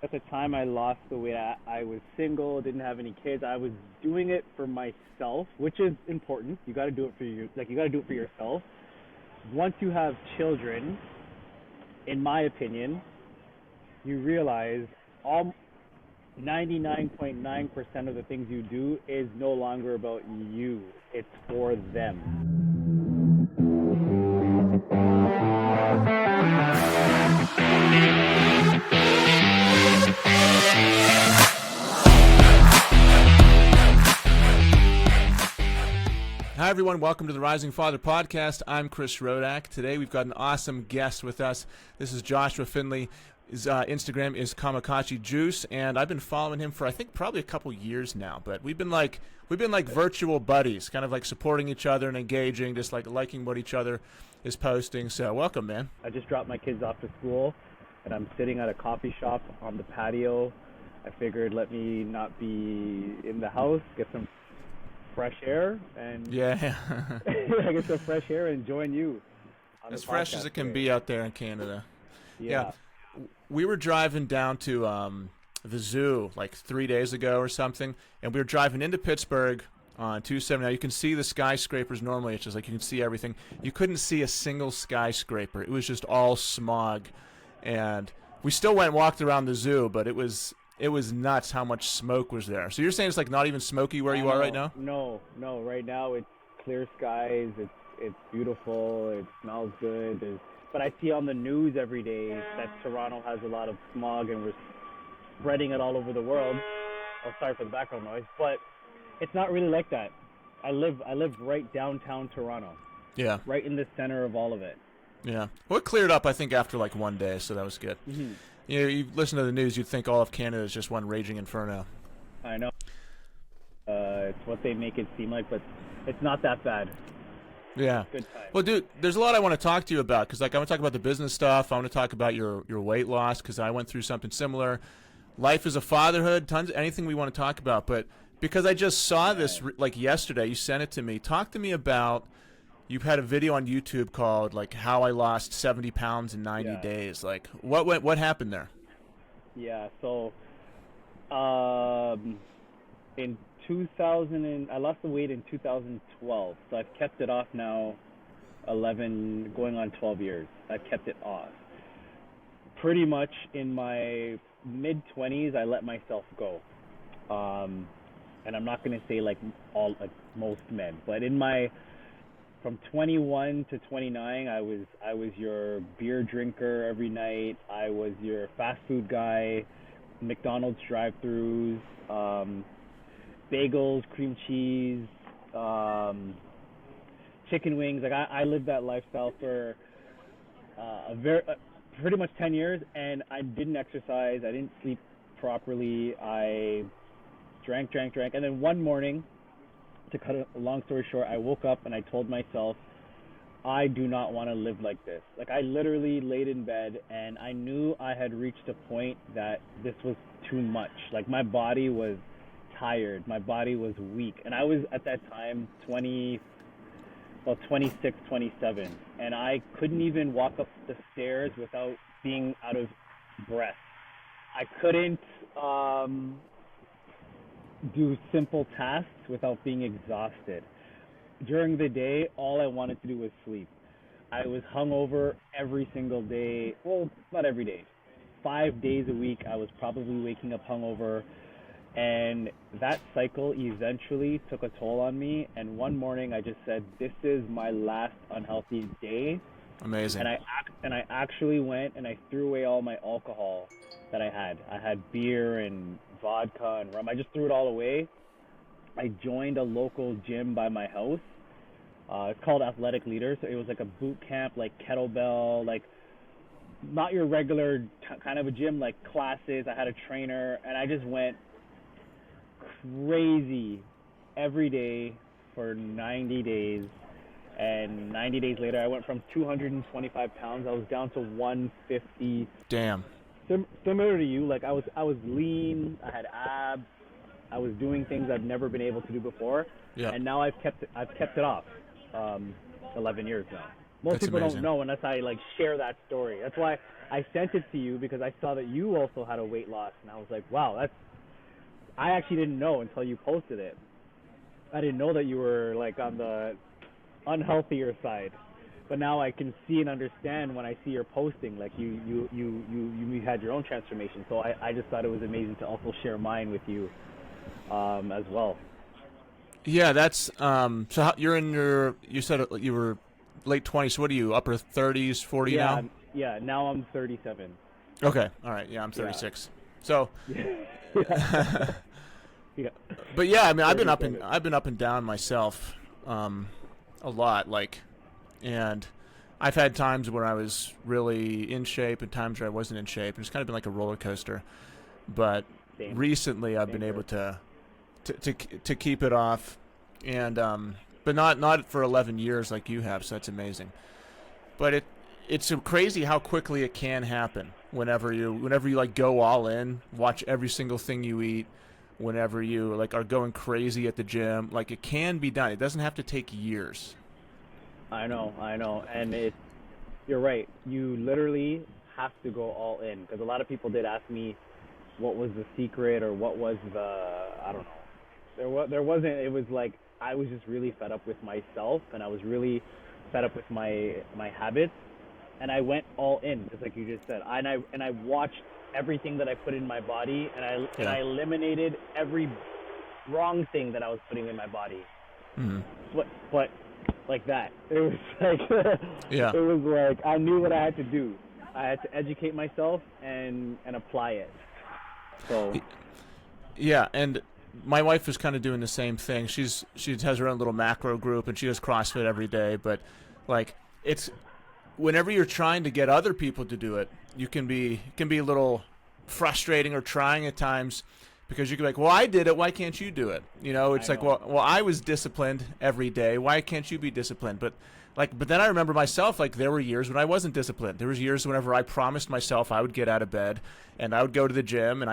At the time I lost the weight, I was single, didn't have any kids. I was doing it for myself, which is important. You got to do it for you got to do it for yourself. Once you have children, in my opinion, you realize all 99.9% of the things you do is no longer about you. It's for them. Hi, everyone. Welcome to the Rising Father Podcast. I'm Chris Rodack. Today, we've got an awesome guest with us. This is Joshua Findlay. His Instagram is Kamakacci Juice, and I've been following him for, I think, probably a couple years now. But we've been like virtual buddies, kind of like supporting each other and engaging, just like liking what each other is posting. So, welcome, man. I just dropped my kids off to school, and I'm sitting at a coffee shop on the patio. I figured let me not be in the house, get some fresh air, and Yeah. I get some fresh air and join you. As fresh as it can be out there in Canada. Yeah. We were driving down to the zoo like 3 days ago or something, and we were driving into Pittsburgh on 270. Now, you can see the skyscrapers normally. It's just like you can see everything. You couldn't see a single skyscraper. It was just all smog. And we still went and walked around the zoo, but it was nuts how much smoke was there. So you're saying it's like not even smoky where you are right now? No. Right now it's clear skies. It's beautiful. It smells good. But I see on the news every day that Toronto has a lot of smog and we're spreading it all over the world. Oh, sorry for the background noise, but it's not really like that. I live right downtown Toronto. Yeah. Right in the center of all of it. Yeah. Well, it cleared up, I think, after like 1 day, so that was good. Mm-hmm. You listen to the news, you'd think all of Canada is just one raging inferno. I know. It's what they make it seem like, but it's not that bad. Yeah. Good time. Well, dude, there's a lot I want to talk to you about because, like, I want to talk about the business stuff. I want to talk about your weight loss because I went through something similar. Life as a fatherhood, anything we want to talk about. But because I just saw this like yesterday, you sent it to me. Talk to me about. You've had a video on YouTube called like how I lost 70 pounds in 90 days. Like, what happened there? Yeah. So, in 2000 I lost the weight in 2012. So I've kept it off now 11 going on 12 years. I've kept it off. Pretty much in my mid 20s I let myself go. And I'm not going to say like most men, but from 21 to 29 I was your beer drinker every night. I was your fast food guy, McDonald's drive-thrus, bagels, cream cheese, chicken wings. Like I lived that lifestyle for pretty much 10 years, and I didn't exercise. I didn't sleep properly. I drank, and then one morning, to cut a long story short, I woke up and I told myself, I do not want to live like this. Like I literally laid in bed and I knew I had reached a point that this was too much. Like my body was tired, my body was weak, and I was at that time 26, 27, and I couldn't even walk up the stairs without being out of breath. I couldn't do simple tasks without being exhausted. During the day, all I wanted to do was sleep. I was hungover every single day. Well, not every day. 5 days a week, I was probably waking up hungover. And that cycle eventually took a toll on me. And one morning I just said, this is my last unhealthy day. Amazing. And I actually went and I threw away all my alcohol that I had. I had beer and vodka and rum. I just threw it all away. I joined a local gym by my house. It's called Athletic Leaders. So it was like a boot camp, like kettlebell, like not your regular kind of a gym, like classes. I had a trainer, and I just went crazy every day for 90 days. And 90 days later, I went from 225 pounds. I was down to 150. Damn. Similar to you, like I was lean. I had abs. I was doing things I've never been able to do before. Yeah. And now I've kept it off. 11 years now. Most people don't know unless I like share that story. That's why I sent it to you because I saw that you also had a weight loss, and I was like, wow, that's. I actually didn't know until you posted it. I didn't know that you were like on the unhealthier side, but now I can see and understand when I see your posting. Like you had your own transformation. So I just thought it was amazing to also share mine with you, as well. Yeah, that's you're in your, you said you were late 20s. So what are you, upper 30s, 40 Yeah, now? yeah. Now I'm 37. Okay, all right. Yeah, I'm 36. So, Yeah. Yeah. but yeah, I mean, Thirty-seven. I've been up and down myself, a lot. Like, and I've had times where I was really in shape and times where I wasn't in shape. And it's kind of been like a roller coaster. But Same. recently, I've Same been here. able to keep it off, and but not for 11 years like you have. So that's amazing. But it's so crazy how quickly it can happen whenever you like go all in, watch every single thing you eat, whenever you like are going crazy at the gym. Like, it can be done. It doesn't have to take years. I know, and you're right. You literally have to go all in because a lot of people did ask me what was the secret or what was the I don't know. There wasn't. It was like I was just really fed up with myself, and I was really fed up with my habits, and I went all in, just like you just said. And I watched everything that I put in my body, and Yeah. I eliminated every wrong thing that I was putting in my body. Hmm. But like that, it was like Yeah. it was like I knew what I had to do. I had to educate myself and apply it. So Yeah, and my wife is kind of doing the same thing. She has her own little macro group and she does CrossFit every day. But like, it's whenever you're trying to get other people to do it, it can be a little frustrating or trying at times because you can be like, well, I did it. Why can't you do it? You know, it's I like, know. well, I was disciplined every day. Why can't you be disciplined? But then I remember myself, like, there were years when I wasn't disciplined. There was years whenever I promised myself I would get out of bed and I would go to the gym, and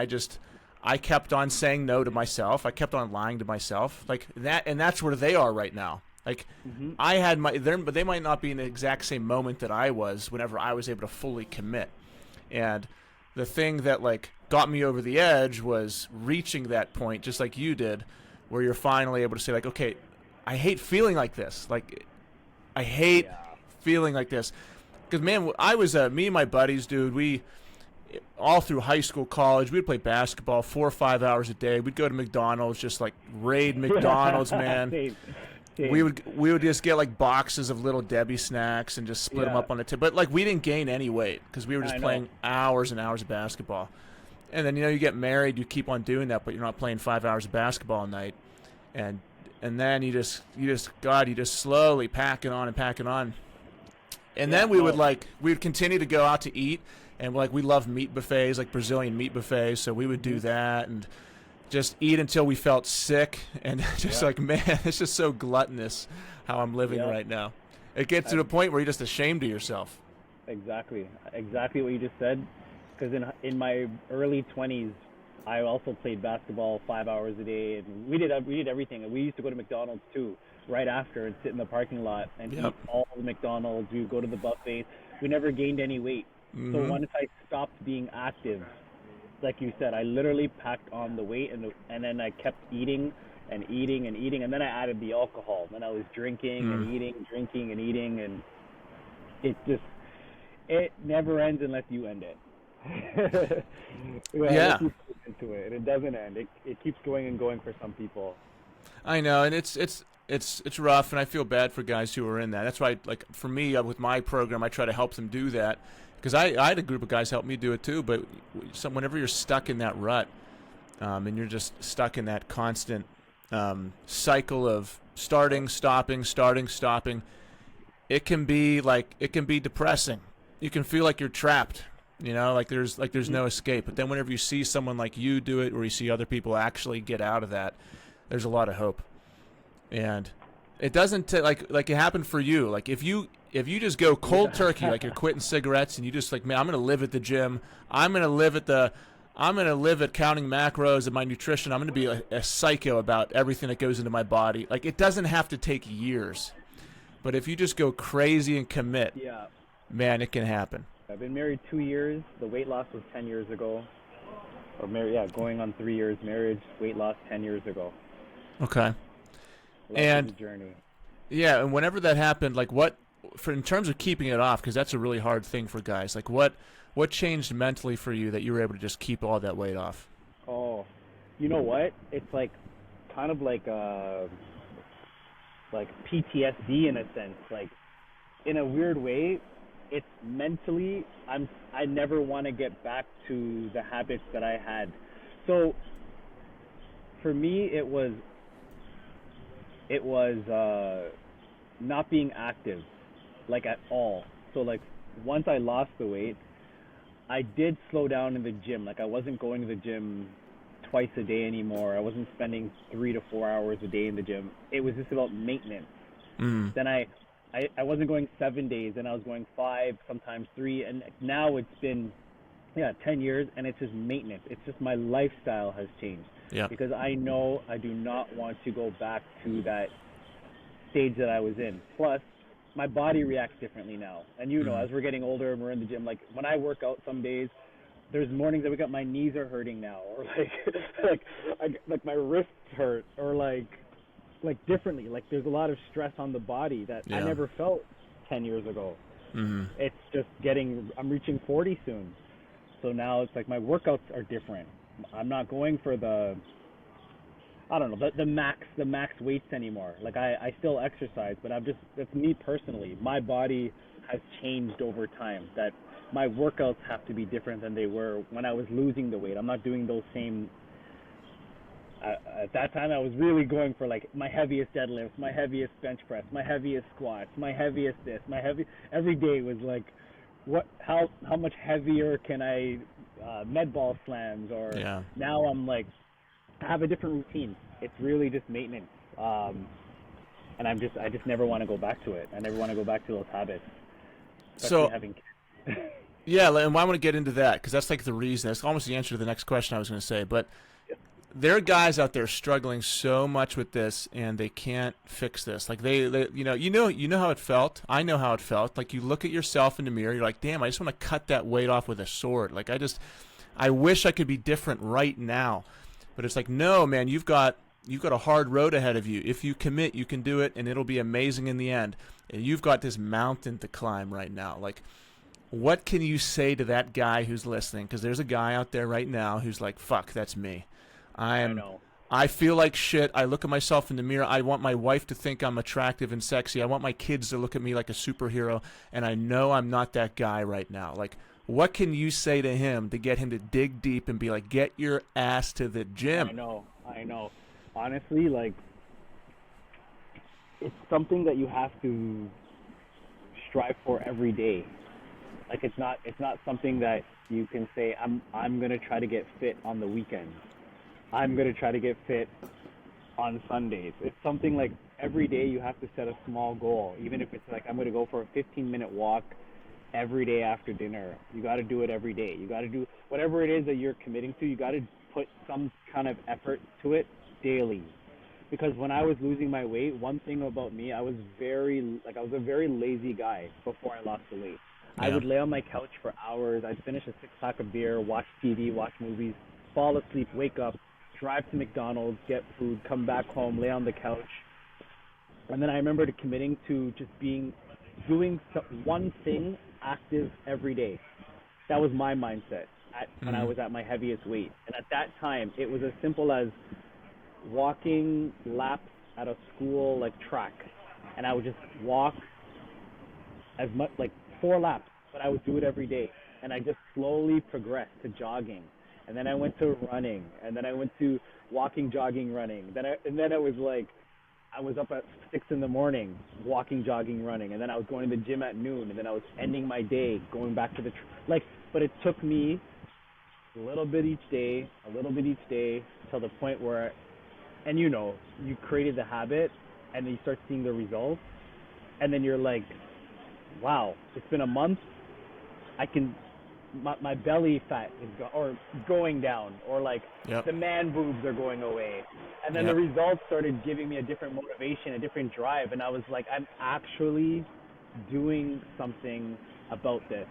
I kept on saying no to myself. I kept on lying to myself, like that, and that's where they are right now. Like, Mhm. I had but they might not be in the exact same moment that I was whenever I was able to fully commit. And the thing that like got me over the edge was reaching that point, just like you did, where you're finally able to say like, okay, I hate feeling like this. Like, I hate Yeah. feeling like this. Because, man, I was, me and my buddies, dude, we, all through high school, college, we'd play basketball 4 or 5 hours a day. We'd go to McDonald's, just like raid McDonald's, man. Same. We Same. would just get like boxes of little Debbie snacks and just split them Yeah. up on the table. But like, we didn't gain any weight because we were just I know. playing hours and hours of basketball. And then, you get married, you keep on doing that, but you're not playing 5 hours of basketball a night. And then you just slowly pack it on and pack it on. And Yeah. then No. we would continue to go out to eat, and like we love meat buffets, like Brazilian meat buffets, so we would do Mhm. that and just eat until we felt sick, and just Yeah. like, man, it's just so gluttonous how I'm living Yeah. right now. It gets to the point where you're just ashamed of yourself. Exactly what you just said. Because in my early 20s, I also played basketball 5 hours a day, and we did everything. And we used to go to McDonald's too, right after, and sit in the parking lot and Yep. eat all the McDonald's. We would go to the buffets. We never gained any weight. So Hmm. once I stopped being active, like you said, I literally packed on the weight, and then I kept eating and eating and eating, and then I added the alcohol. Then I was drinking and eating, drinking and eating, and it never ends unless you end it. Well, Yeah. unless you put into it, and it doesn't end. It keeps going and going for some people. I know, and it's rough, and I feel bad for guys who are in that. That's why, like, for me, with my program, I try to help them do that, because I had a group of guys help me do it too. But whenever you're stuck in that rut, and you're just stuck in that constant cycle of starting, stopping, it can be depressing. You can feel like you're trapped. Like there's no escape. But then whenever you see someone like you do it, or you see other people actually get out of that, there's a lot of hope. And it doesn't like it happened for you. Like, if you just go cold turkey, like you're quitting cigarettes, and you just like, man, I'm gonna live at the gym. I'm gonna live at counting macros and my nutrition. I'm gonna be a psycho about everything that goes into my body. Like, it doesn't have to take years. But if you just go crazy and commit, Yeah, man, it can happen. I've been married 2 years. The weight loss was 10 years ago. Or married, yeah, going on 3 years. Marriage, weight loss 10 years ago. Okay. Life And is a journey. yeah, and whenever that happened, like what, for in terms of keeping it off, because that's a really hard thing for guys. Like what changed mentally for you that you were able to just keep all that weight off? Oh, you know what? It's like kind of like PTSD in a sense. Like in a weird way, it's mentally I never want to get back to the habits that I had. So for me, it was not being active, like at all. So like once I lost the weight, I did slow down in the gym. Like I wasn't going to the gym twice a day anymore. I wasn't spending 3 to 4 hours a day in the gym. It was just about maintenance. Mm. Then I wasn't going 7 days, and I was going 5, sometimes 3, and now it's been 10 years, and it's just maintenance. It's just my lifestyle has changed. Yeah. Because I know I do not want to go back to that stage that I was in. Plus, my body reacts differently now. And as we're getting older and we're in the gym, like when I work out some days, there's mornings that wake up, my knees are hurting now, or like my wrists hurt, or like differently. Like there's a lot of stress on the body that I never felt 10 years ago. Mm-hmm. It's just I'm reaching 40 soon. So now it's like my workouts are different. I'm not going for the max weights anymore. Like I still exercise, but that's me personally. My body has changed over time. That my workouts have to be different than they were when I was losing the weight. I'm not doing those same. At that time, I was really going for like my heaviest deadlifts, my heaviest bench press, my heaviest squats, my heaviest this, every day was like, how much heavier can I med ball slams, or now I'm like, I have a different routine. It's really just maintenance, and I just never want to go back to it. I never want to go back to those habits. So having kids. Yeah, and I want to get into that because that's like the reason. That's almost the answer to the next question I was going to say. But there are guys out there struggling so much with this, and they can't fix this. Like they you know how it felt. I know how it felt. Like you look at yourself in the mirror, you're like, damn, I just want to cut that weight off with a sword. Like I wish I could be different right now. But it's like, no, man, you've got a hard road ahead of you. If you commit, you can do it, and it'll be amazing in the end. And you've got this mountain to climb right now. Like, what can you say to that guy who's listening? Because there's a guy out there right now who's like, fuck, that's me. I know. I feel like shit. I look at myself in the mirror. I want my wife to think I'm attractive and sexy. I want my kids to look at me like a superhero. And I know I'm not that guy right now. Like, what can you say to him to get him to dig deep and be like, get your ass to the gym? I know. Honestly, like, it's something that you have to strive for every day. Like, it's not something that you can say, I'm going to try to get fit on the weekends. I'm going to try to get fit on Sundays. It's something like every day you have to set a small goal. Even if it's like, I'm going to go for a 15-minute walk every day after dinner. You got to do it every day. You got to do whatever it is that you're committing to. You got to put some kind of effort to it daily. Because when I was losing my weight, one thing about me, I was a very lazy guy before I lost the weight. Yeah. I would lay on my couch for hours. I'd finish a 6-pack of beer, watch TV, watch movies, fall asleep, wake up, drive to McDonald's, get food, come back home, lay on the couch. And then I remember committing to just doing one thing active every day. That was my mindset when I was at my heaviest weight. And at that time, it was as simple as walking laps at a school like track. And I would just walk as much, like 4 laps, but I would do it every day. And I just slowly progressed to jogging. And then I went to running. And then I went to walking, jogging, running. And then I was like, I was up at 6 in the morning, walking, jogging, running, and then I was going to the gym at noon, and then I was ending my day going back to but it took me a little bit each day, till the point where, and you created the habit, and then you start seeing the results, and then you're like, wow, it's been a month, my belly fat is going down, or like the man boobs are going away. And then the results started giving me a different motivation, a different drive. And I was like, I'm actually doing something about this.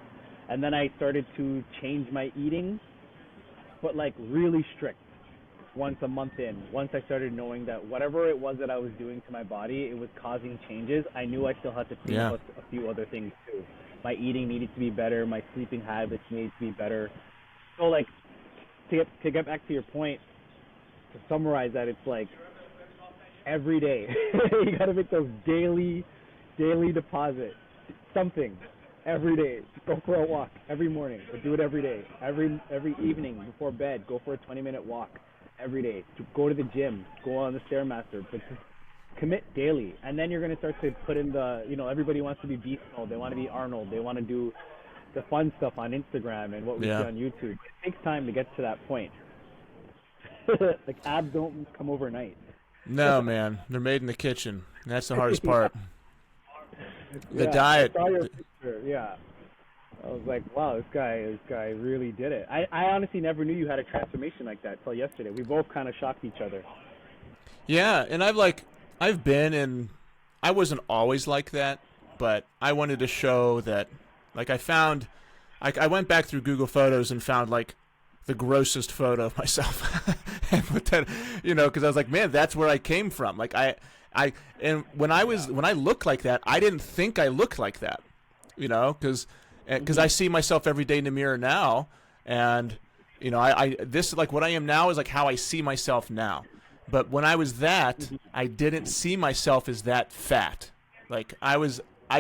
And then I started to change my eating, but like really strict. Once a month in, once I started knowing that whatever it was that I was doing to my body, it was causing changes, I knew I still had to clean up a few other things too. My eating needed to be better, my sleeping habits needed to be better. So like, to get back to your point, to summarize that, it's like every day. You gotta make those daily deposit. Something. Every day. Go for a walk every morning, but do it every day. Every evening before bed, go for a 20-minute walk. Every day, to go to the gym, go on the Stairmaster, but just commit daily. And then you're going to start to put in the, everybody wants to be beast mode, they want to be Arnold, they want to do the fun stuff on Instagram and what we see on YouTube. It takes time to get to that point. Like, abs don't come overnight. No, man, they're made in the kitchen. That's the hardest part. The diet. I saw your picture, yeah. I was like, wow, this guy really did it. I honestly never knew you had a transformation like that till yesterday. We both kind of shocked each other. Yeah, and I've been in, I wasn't always like that, but I wanted to show that, like I went back through Google Photos and found like the grossest photo of myself. And put that, because I was like, man, that's where I came from. Like and when I looked like that, I didn't think I looked like that, because I see myself every day in the mirror now, and this, like, what I am now is like how I see myself now. But when I was that, I didn't see myself as that fat. Like I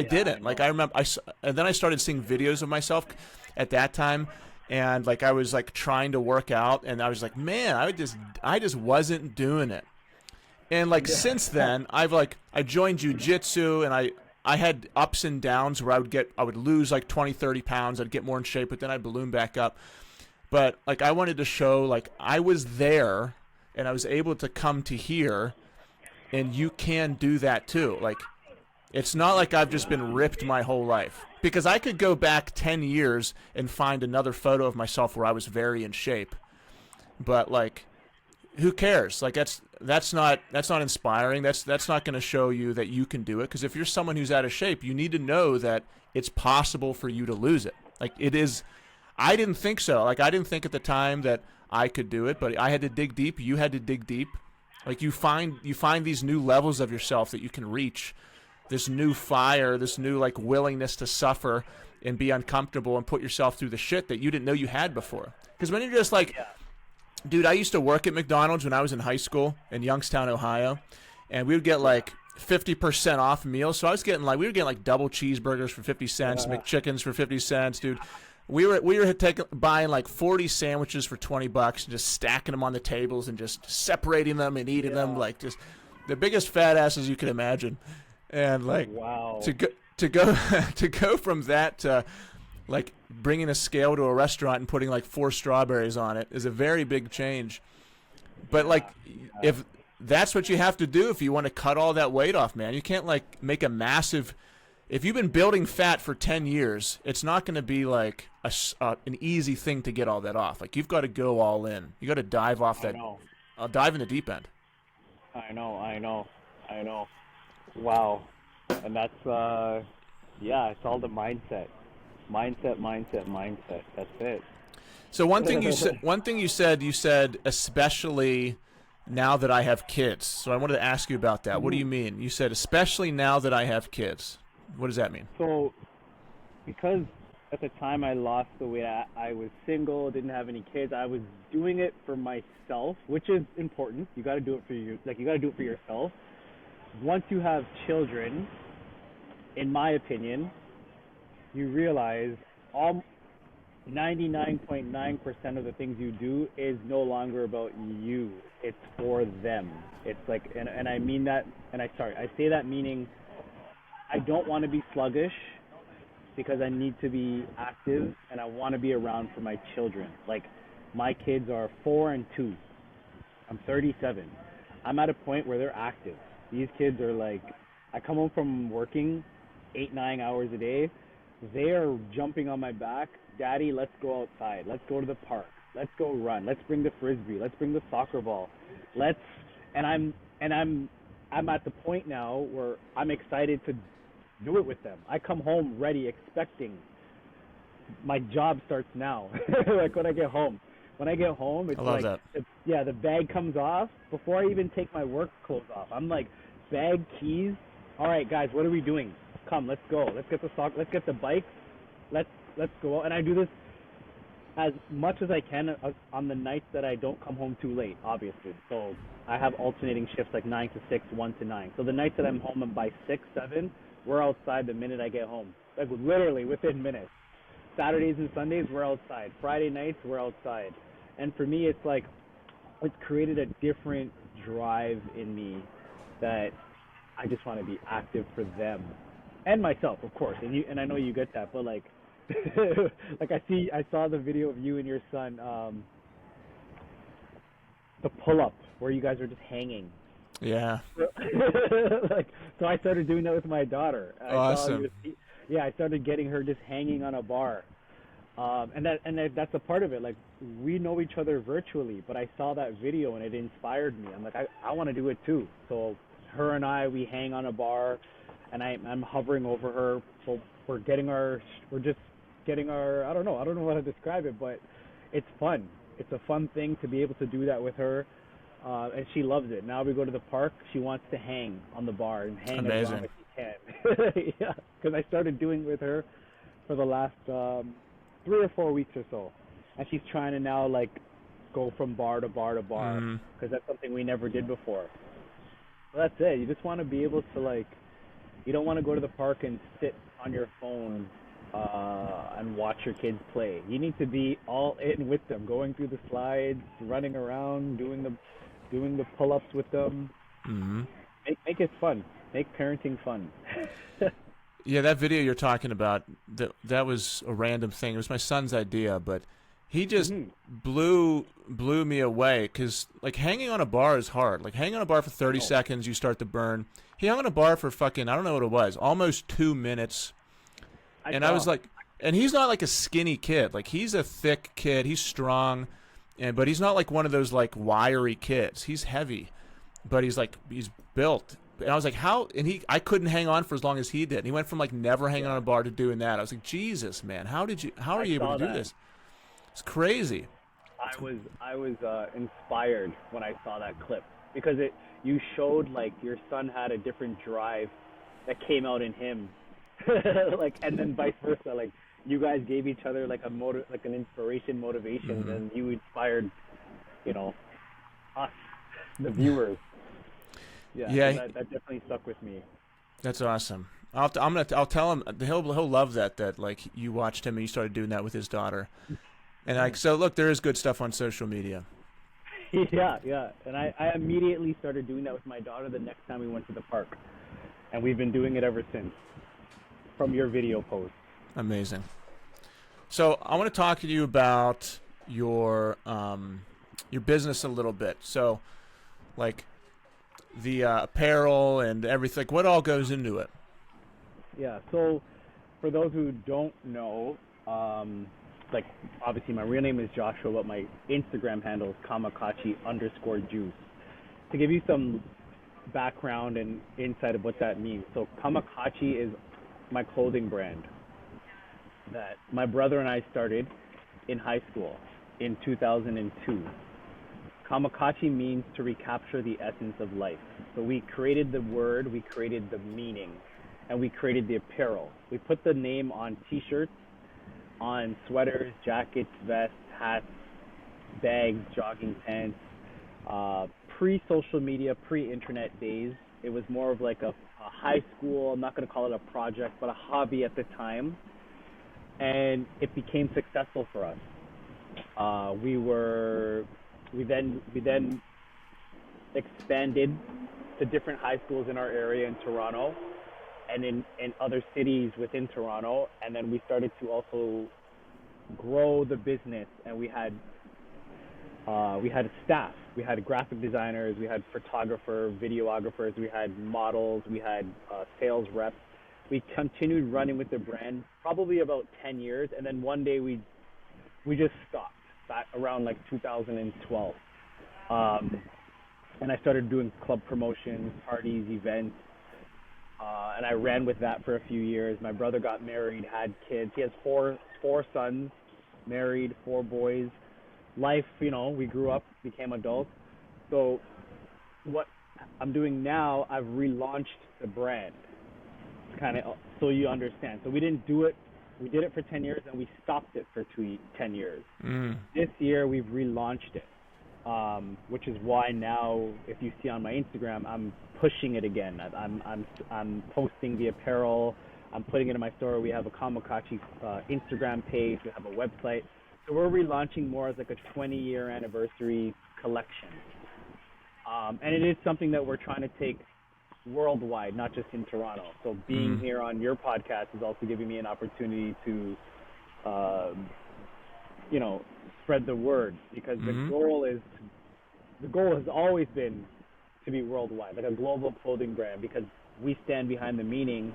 didn't. Like I remember, and then I started seeing videos of myself at that time, and like I was like trying to work out, and I was like, man, I just wasn't doing it. And like since then, I joined jiu-jitsu, and I had ups and downs where I would lose like 20, 30 pounds. I'd get more in shape, but then I'd balloon back up. But like I wanted to show like I was there and I was able to come to here, and you can do that too. Like it's not like I've just been ripped my whole life, because I could go back 10 years and find another photo of myself where I was very in shape. But like, who cares? Like that's not inspiring. That's not going to show you that you can do it. Because if you're someone who's out of shape, you need to know that it's possible for you to lose it. Like it is. I didn't think so. Like I didn't think at the time that I could do it, but I had to dig deep. You had to dig deep. Like you find these new levels of yourself that you can reach. This new fire, this new like willingness to suffer and be uncomfortable and put yourself through the shit that you didn't know you had before. Because when you're just like. Dude, I used to work at McDonald's when I was in high school in Youngstown, Ohio, and we would get like 50% off meals. So we were getting like double cheeseburgers for 50 cents, McChickens for 50 cents, dude. We were buying like 40 sandwiches for $20 and just stacking them on the tables and just separating them and eating them, like just the biggest fat asses you could imagine. And like to go from that to like bringing a scale to a restaurant and putting like 4 strawberries on it is a very big change. But like, if that's what you have to do if you want to cut all that weight off, man, you can't like make a massive. If you've been building fat for 10 years, it's not going to be like an easy thing to get all that off. Like you've got to go all in. You got to dive off that. Dive in the deep end. I know. Wow, and that's it's all the mindset. Mindset. That's it. So one thing you said, especially now that I have kids. So I wanted to ask you about that. What do you mean? You said, especially now that I have kids. What does that mean? So, because at the time I lost the weight, I was single, didn't have any kids. I was doing it for myself, which is important. You got to do it for you. Like you got to do it for yourself. Once you have children, in my opinion, you realize all 99.9% of the things you do is no longer about you. It's for them. It's like, and I mean that, and I say that meaning I don't want to be sluggish because I need to be active and I want to be around for my children. Like my kids are 4 and 2. I'm 37. I'm at a point where they're active. These kids are like, I come home from working 8-9 hours a day. They are jumping on my back. Daddy, let's go outside. Let's go to the park. Let's go run. Let's bring the frisbee. Let's bring the soccer ball. I'm at the point now where I'm excited to do it with them. I come home ready, expecting my job starts now. Like when I get home. When I get home, it's I love like, that. yeah, the bag comes off before I even take my work clothes off. I'm like, bag, keys. All right, guys, what are we doing? Come, let's go. Let's get the sock. Let's get the bike. Let's go. And I do this as much as I can on the nights that I don't come home too late, obviously. So I have alternating shifts like 9 to 6, 1 to 9. So the nights that I'm home and by 6, 7, we're outside the minute I get home. Like literally within minutes. Saturdays and Sundays, we're outside. Friday nights, we're outside. And for me, it's like, it's created a different drive in me that I just want to be active for them and myself, of course. And I know you get that, but like, like I saw the video of you and your son, the pull-up where you guys are just hanging. Yeah. Like, so I started doing that with my daughter. Awesome. I started getting her just hanging on a bar. And that's a part of it. Like, we know each other virtually, but I saw that video and it inspired me. I'm like, I want to do it too. So her and we hang on a bar, and I'm hovering over her. So we're just getting our, I don't know how to describe it, but it's fun. It's a fun thing to be able to do that with her. And she loves it. Now we go to the park, she wants to hang on the bar and hang as long as she can. Yeah, because I started doing it with her for the last 3 or 4 weeks or so, and she's trying to now like go from bar to bar to bar, because that's something we never did before. So that's it. You just want to be able to, like, you don't want to go to the park and sit on your phone and watch your kids play. You need to be all in with them, going through the slides, running around, doing the pull-ups with them. Make it fun. Make parenting fun. Yeah, that video you're talking about, that was a random thing. It was my son's idea, but he just blew me away, because like hanging on a bar is hard. Like hanging on a bar for 30 seconds, you start to burn. He hung on a bar for fucking, I don't know what it was, almost 2 minutes. I was like, and he's not like a skinny kid. Like he's a thick kid. He's strong, but he's not like one of those like wiry kids. He's heavy, but he's built. And I was like, how? And I couldn't hang on for as long as he did. And he went from like never hanging on a bar to doing that. I was like, Jesus, man, how are you able to do this? It's crazy. I was inspired when I saw that clip, because you showed like your son had a different drive that came out in him, like, and then vice versa. Like you guys gave each other like an inspiration, motivation, and you inspired, us, the viewers. Yeah, that definitely stuck with me. That's awesome. I'll tell him, he'll love that like you watched him and you started doing that with his daughter. And like, so look, there is good stuff on social media. Yeah. And I immediately started doing that with my daughter the next time we went to the park. And we've been doing it ever since, from your video post. Amazing. So I want to talk to you about your business a little bit. So like the apparel and everything, what all goes into it? Yeah, so for those who don't know, like obviously my real name is Joshua, but my Instagram handle is Kamakacci_Juice. To give you some background and insight of what that means. So Kamakacci is my clothing brand that my brother and I started in high school in 2002. Kamakacci means to recapture the essence of life. So we created the word, we created the meaning, and we created the apparel. We put the name on t-shirts, on sweaters, jackets, vests, hats, bags, jogging pants. Pre-social media, pre-internet days, it was more of like a high school, I'm not going to call it a project, but a hobby at the time. And it became successful for us. We then expanded to different high schools in our area in Toronto and in other cities within Toronto. And then we started to also grow the business, and we had staff. We had graphic designers, we had photographers, videographers, we had models, we had sales reps. We continued running with the brand probably about 10 years, and then one day we just stopped back around like 2012. And I started doing club promotions, parties, events, and I ran with that for a few years. My brother got married, had kids. He has four 4 sons, married, 4 boys. Life, we grew up, became adults. So what I'm doing now, I've relaunched the brand, kind of so you understand. So we didn't do it. We did it for 10 years and we stopped it for 10 years. This year we've relaunched it, which is why now, if you see on my Instagram, I'm pushing it again. I'm posting the apparel. I'm putting it in my store. We have a Kamakacci Instagram page. We have a website. So we're relaunching more as like a 20-year anniversary collection. And it is something that we're trying to take worldwide, not just in Toronto. So being here on your podcast is also giving me an opportunity to, spread the word, because the goal has always been to be worldwide, like a global clothing brand, because we stand behind the meaning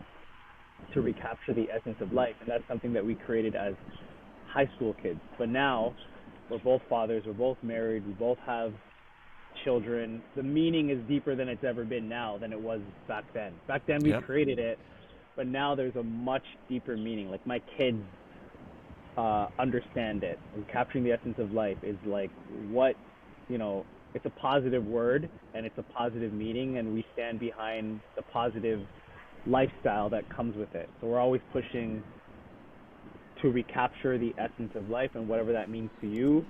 to recapture the essence of life, and that's something that we created as high school kids. But now we're both fathers, we're both married, we both have children. The meaning is deeper than it's ever been now than it was back then. Back then we created it, but now there's a much deeper meaning. Like my kids understand it. And capturing the essence of life is like what, it's a positive word and it's a positive meaning, and we stand behind the positive lifestyle that comes with it. So we're always pushing to recapture the essence of life and whatever that means to you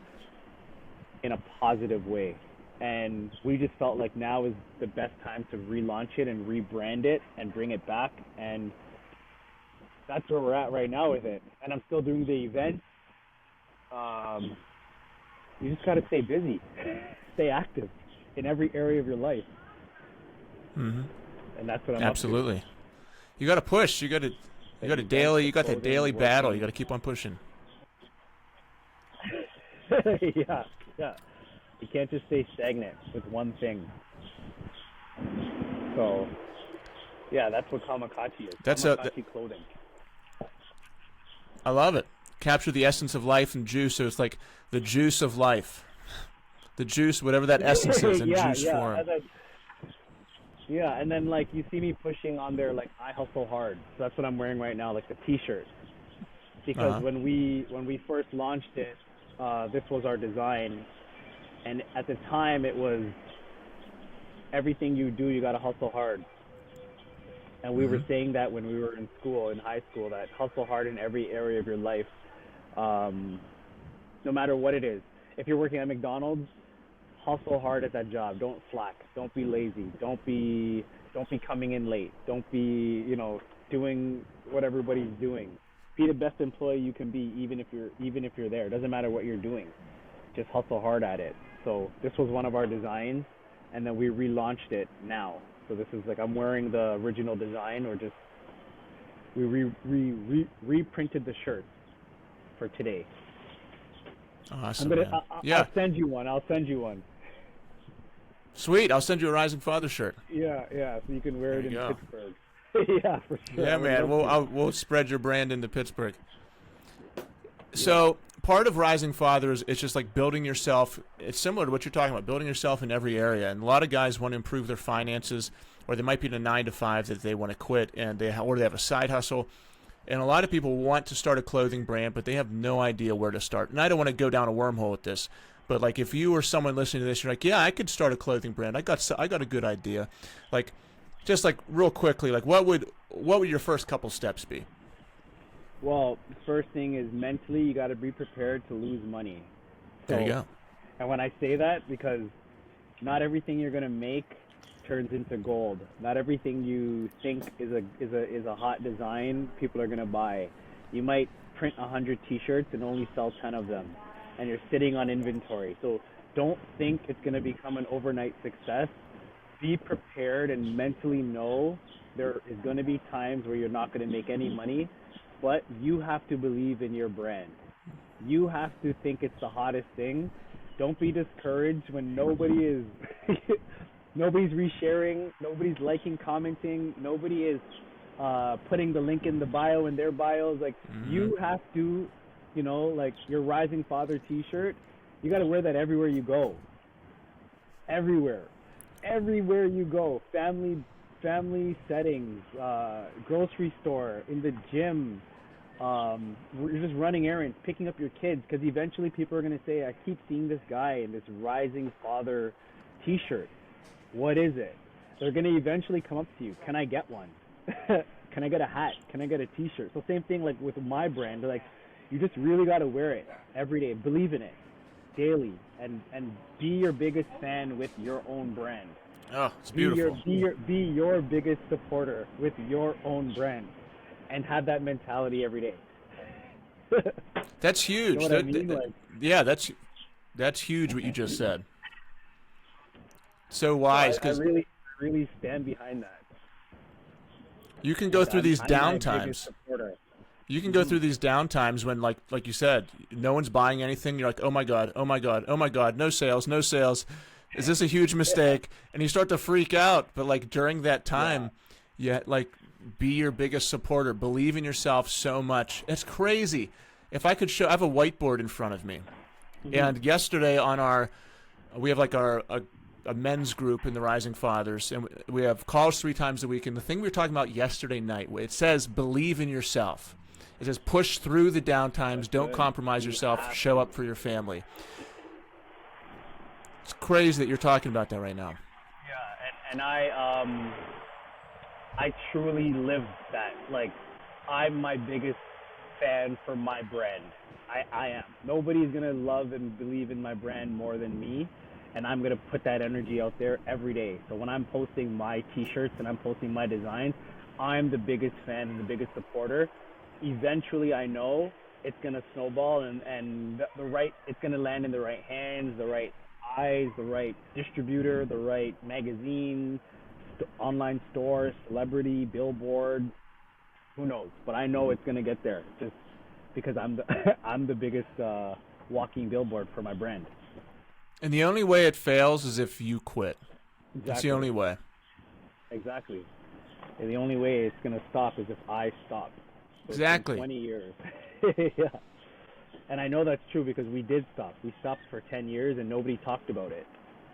in a positive way. And we just felt like now is the best time to relaunch it and rebrand it and bring it back. And that's where we're at right now with it. And I'm still doing the events. You just got to stay busy, stay active in every area of your life. And that's what I'm Absolutely. Up to. You got to push. You got that daily battle. You got to keep on pushing. Yeah. You can't just stay stagnant with one thing. So, yeah, that's what Kamakacci is. Kamakacci Clothing. I love it. Capture the essence of life and juice. So it's like the juice of life. The juice, whatever that essence is in juice form. Yeah, and then like you see me pushing on there, like I hustle hard. So that's what I'm wearing right now, like the T-shirt. Because when we first launched it, this was our design. And at the time, it was everything you do, you got to hustle hard. And we were saying that when we were in school, in high school, that hustle hard in every area of your life, no matter what it is. If you're working at McDonald's, hustle hard at that job. Don't slack. Don't be lazy. Don't be coming in late. Don't be, doing what everybody's doing. Be the best employee you can be, even if you're there. It doesn't matter what you're doing. Just hustle hard at it. So this was one of our designs, and then we relaunched it now. So this is like I'm wearing the original design, or just we reprinted the shirt for today. Awesome. I'll send you one. Sweet. I'll send you a Rising Father shirt. Yeah. So you can wear it in Pittsburgh. Yeah, for sure. Yeah, man. We'll spread your brand into Pittsburgh. So part of Rising Fathers is just like building yourself. It's similar to what you're talking about, building yourself in every area. And a lot of guys want to improve their finances, or they might be in a 9-to-5 that they want to quit, and they have a side hustle. And a lot of people want to start a clothing brand, but they have no idea where to start. And I don't want to go down a wormhole with this, but like if you or someone listening to this, you're like, yeah, I could start a clothing brand. I got a good idea. Like, just like real quickly, like what would your first couple steps be? Well, the first thing is mentally, you got to be prepared to lose money. There you go. And when I say that, because not everything you're going to make turns into gold. Not everything you think is a hot design people are going to buy. You might print 100 T-shirts and only sell 10 of them, and you're sitting on inventory. So don't think it's going to become an overnight success. Be prepared and mentally know there is going to be times where you're not going to make any money, but you have to believe in your brand. You have to think it's the hottest thing. Don't be discouraged when nobody's resharing, nobody's liking, commenting, nobody is putting the link in the bio in their bios. Like, you have to, like your Rising Father T-shirt, you got to wear that everywhere you go. Everywhere you go. Family settings, grocery store, in the gym, You're just running errands, picking up your kids, because eventually people are going to say, I keep seeing this guy in this rising father t-shirt. What is it? They're going to eventually come up to you. Can I get one? Can I get a hat? Can I get a t-shirt? So same thing like with my brand. Like, you just really got to wear it every day. Believe in it daily, and be your biggest fan with your own brand. Oh, it's beautiful. Be your biggest supporter with your own brand, and have that mentality every day. That's huge. You know what I mean? Yeah, that's huge what you just said. So wise, because I really stand behind that. You can go through these downtimes. You can go through these downtimes when, like you said, no one's buying anything. You're like, oh my god, oh my god, oh my god, no sales, no sales. Is this a huge mistake? And you start to freak out. But like during that time, like be your biggest supporter. Believe in yourself so much. It's crazy. If I could show, I have a whiteboard in front of me, and yesterday on we have like a men's group in the Rising Fathers, and we have calls 3 times a week. And the thing we were talking about yesterday night, it says believe in yourself. It says push through the downtimes, don't compromise yourself, show up for your family. It's crazy that you're talking about that right now. Yeah, and I truly live that. Like, I'm my biggest fan for my brand. I am. Nobody's gonna love and believe in my brand more than me. And I'm going to put that energy out there every day. So when I'm posting my t-shirts and I'm posting my designs, I'm the biggest fan and the biggest supporter. Eventually, I know it's going to snowball, and it's going to land in the right hands, the right eyes, the right distributor, the right magazine, online store, celebrity, billboard. Who knows? But I know it's going to get there just because I'm the biggest walking billboard for my brand. And the only way it fails is if you quit. Exactly. That's the only way. Exactly. And the only way it's going to stop is if I stop. So exactly. 20 years. Yeah. And I know that's true because we did stop. We stopped for 10 years and nobody talked about it.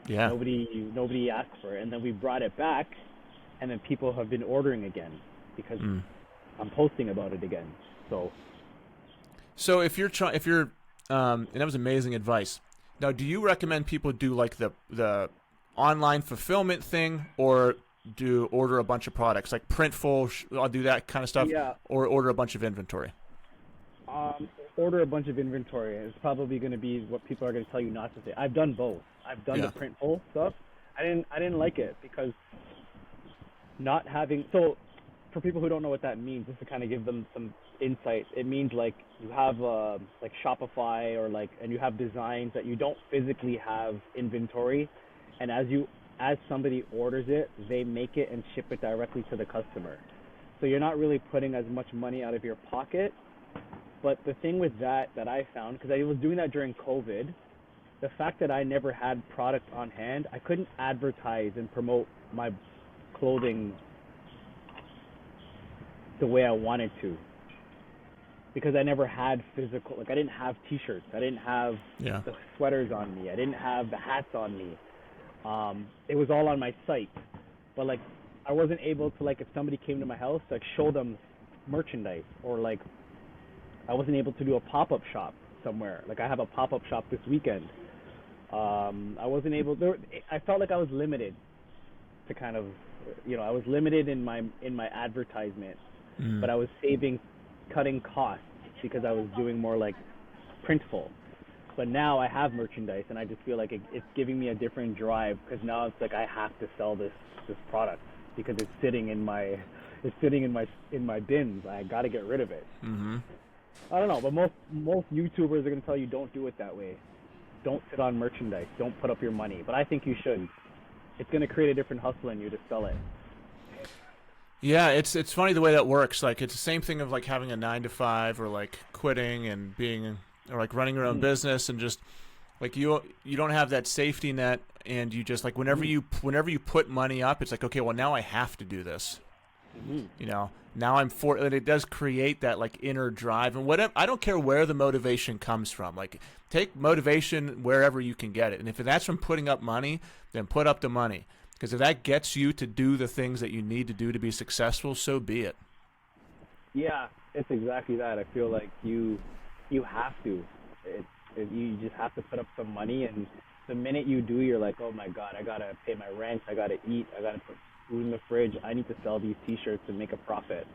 Yeah. Nobody asked for it. And then we brought it back, and then people have been ordering again because I'm posting about it again. So if you're and that was amazing advice. Now, do you recommend people do like the online fulfillment thing, or do order a bunch of products like Printful? I'll do that kind of stuff, or order a bunch of inventory. Order a bunch of inventory. It's probably going to be what people are going to tell you not to say. I've done both. I've done the Printful stuff. I didn't like it because not having. So for people who don't know what that means, just to kind of give them some insight, it means like you have like Shopify and you have designs that you don't physically have inventory, and as somebody orders it, they make it and ship it directly to the customer. So you're not really putting as much money out of your pocket. But the thing with that I found, because I was doing that during COVID, the fact that I never had product on hand, I couldn't advertise and promote my clothing the way I wanted to. Because I never had physical, like I didn't have t-shirts, I didn't have the sweaters on me, I didn't have the hats on me. It was all on my site. But like, I wasn't able to, like, if somebody came to my house, like show them merchandise, or like, I wasn't able to do a pop-up shop somewhere. Like I have a pop-up shop this weekend. I wasn't able, I felt like I was limited to kind of, I was limited in my advertisement, but I was cutting costs because I was doing more like Printful. But now I have merchandise, and I just feel like it's giving me a different drive, because now it's like I have to sell this product because it's sitting in my bins. I got to get rid of it. I don't know, but most YouTubers are going to tell you don't do it that way. Don't sit on merchandise. Don't put up your money. But I think you should. It's going to create a different hustle in you to sell it. Yeah, it's funny the way that works. Like, it's the same thing of like having a 9-to-5, or like quitting and being, or like running your own business, and just like you don't have that safety net, and you just like whenever you put money up, it's like, okay, well, now I have to do this. Now and it does create that like inner drive, and whatever. I don't care where the motivation comes from. Like, take motivation wherever you can get it, and if that's from putting up money, then put up the money. Because if that gets you to do the things that you need to do to be successful, so be it. Yeah, It's exactly that. I feel like you have to. You just have to put up some money, and the minute you do, you're like, oh my god, I gotta pay my rent, I gotta eat, I gotta put food in the fridge, I need to sell these T-shirts and make a profit.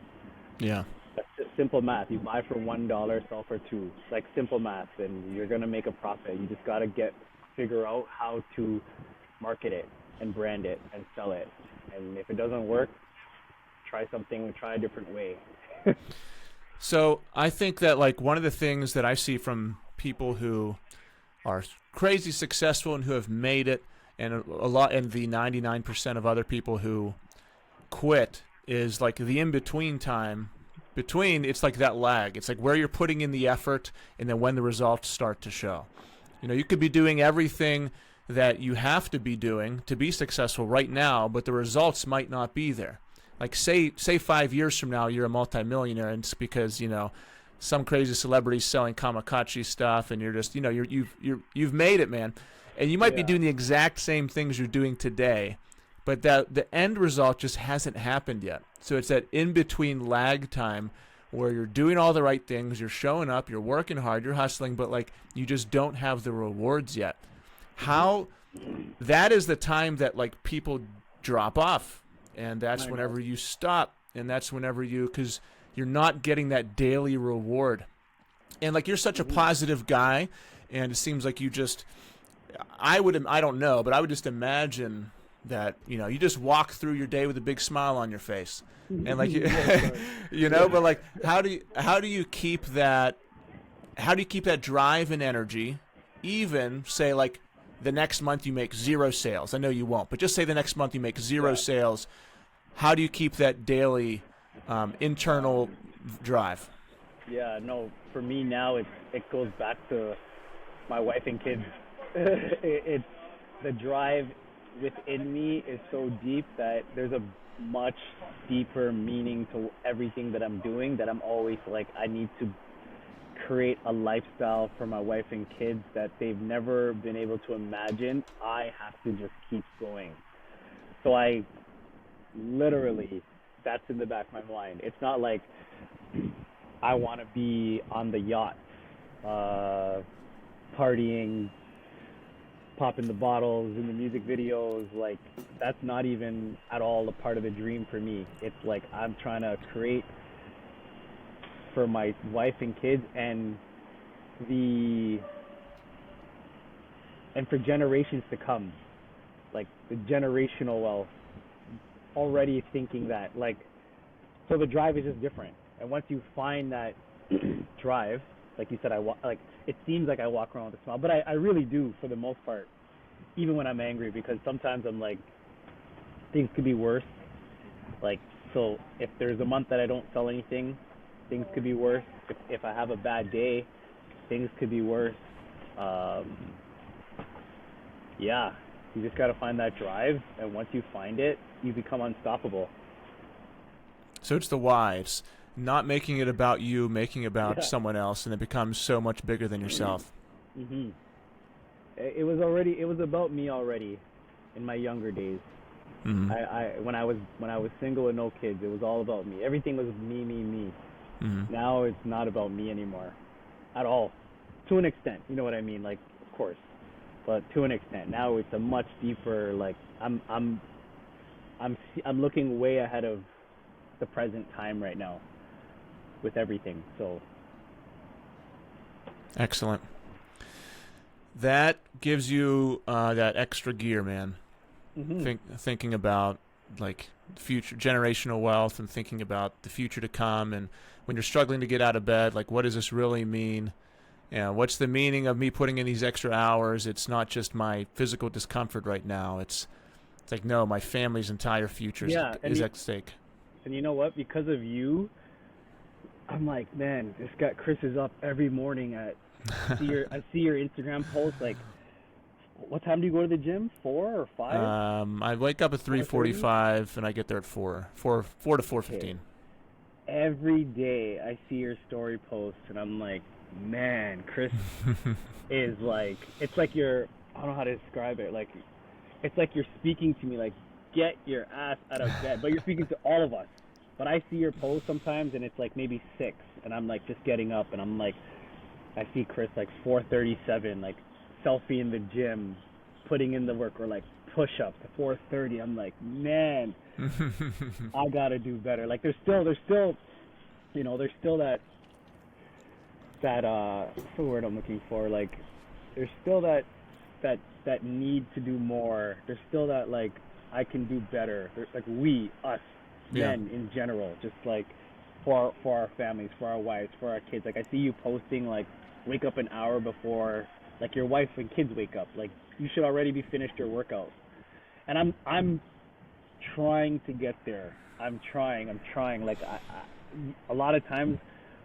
Yeah. That's just simple math. You buy for $1, sell for $2. Like simple math, and you're gonna make a profit. You just gotta figure out how to market it and brand it and sell it. And if it doesn't work, try a different way. So I think that like one of the things that I see from people who are crazy successful and who have made it, and a lot, and the 99% of other people who quit, is like the in-between time. It's like that lag. It's like where you're putting in the effort and then when the results start to show. You know, you could be doing everything that you have to be doing to be successful right now, but the results might not be there. Like say 5 years from now you're a multimillionaire, and it's because, you know, some crazy celebrity's selling Kamakacci stuff, and you're just, you know, you've made it, man. And you might be doing the exact same things you're doing today, but that the end result just hasn't happened yet. So it's that in-between lag time where you're doing all the right things, you're showing up, you're working hard, you're hustling, but like you just don't have the rewards yet. How that is the time that like people drop off, and that's whenever you stop, and that's whenever because you're not getting that daily reward. And like you're such a positive guy, and it seems like you just I don't know, but I would just imagine that, you know, you just walk through your day with a big smile on your face, and like you know, but like how do you keep that drive and energy, even say like the next month you make 0 sales? I know you won't, but just say the next month you make 0 sales. How do you keep that daily internal drive? Yeah, no, for me now it goes back to my wife and kids. It's the drive within me is so deep that there's a much deeper meaning to everything that I'm doing, that I'm always like, I need to create a lifestyle for my wife and kids that they've never been able to imagine. I have to just keep going. So I literally, that's in the back of my mind. It's not like I want to be on the yacht, partying, popping the bottles in the music videos. Like, that's not even at all a part of the dream for me. It's like I'm trying to create for my wife and kids, and for generations to come, like the generational wealth. Already thinking that, like, so the drive is just different. And once you find that drive, like you said, like it seems like I walk around with a smile, but I really do for the most part, even when I'm angry, because sometimes I'm like, things could be worse. Like, so if there's a month that I don't sell anything, things could be worse. If I have a bad day, things could be worse. Yeah, you just got to find that drive, and once you find it, you become unstoppable. So it's the why. It's not making it about you, making it about someone else, and it becomes so much bigger than yourself. Mhm. It was about me already in my younger days. Mm-hmm. When I was single and no kids, it was all about me. Everything was me. Mm-hmm. Now it's not about me anymore, at all. To an extent, you know what I mean? Like, of course, but to an extent. Now it's a much deeper. Like, I'm looking way ahead of the present time right now with everything. So excellent. That gives you that extra gear, man. Mm-hmm. Thinking about like future generational wealth, and thinking about the future to come, and when you're struggling to get out of bed, like, what does this really mean? What's the meaning of me putting in these extra hours? It's not just my physical discomfort right now. It's like, no, my family's entire future is at stake. And you know what? Because of you, I'm like, man, this guy Chris is up every morning at. I see your Instagram post. Like, what time do you go to the gym? 4 or 5? I wake up at 3:45 and I get there at 4 to 4:15. Okay. Every day I see your story posts, and I'm like, man, Chris is like, it's like I don't know how to describe it. Like, it's like you're speaking to me, like, get your ass out of bed. But you're speaking to all of us. But I see your post sometimes, and it's like maybe 6, and I'm like just getting up, and I'm like, I see Chris like 4:37, like selfie in the gym, putting in the work, or like push-ups at 4:30. I'm like, man, I gotta do better. Like there's still, you know, there's still that what's the word I'm looking for? Like there's still that need to do more. There's still that like I can do better. There's like us men in general, just like for our families, for our wives, for our kids. Like I see you posting like wake up an hour before like your wife and kids wake up. Like you should already be finished your workout. And I'm trying to get there. I'm trying. Like a lot of times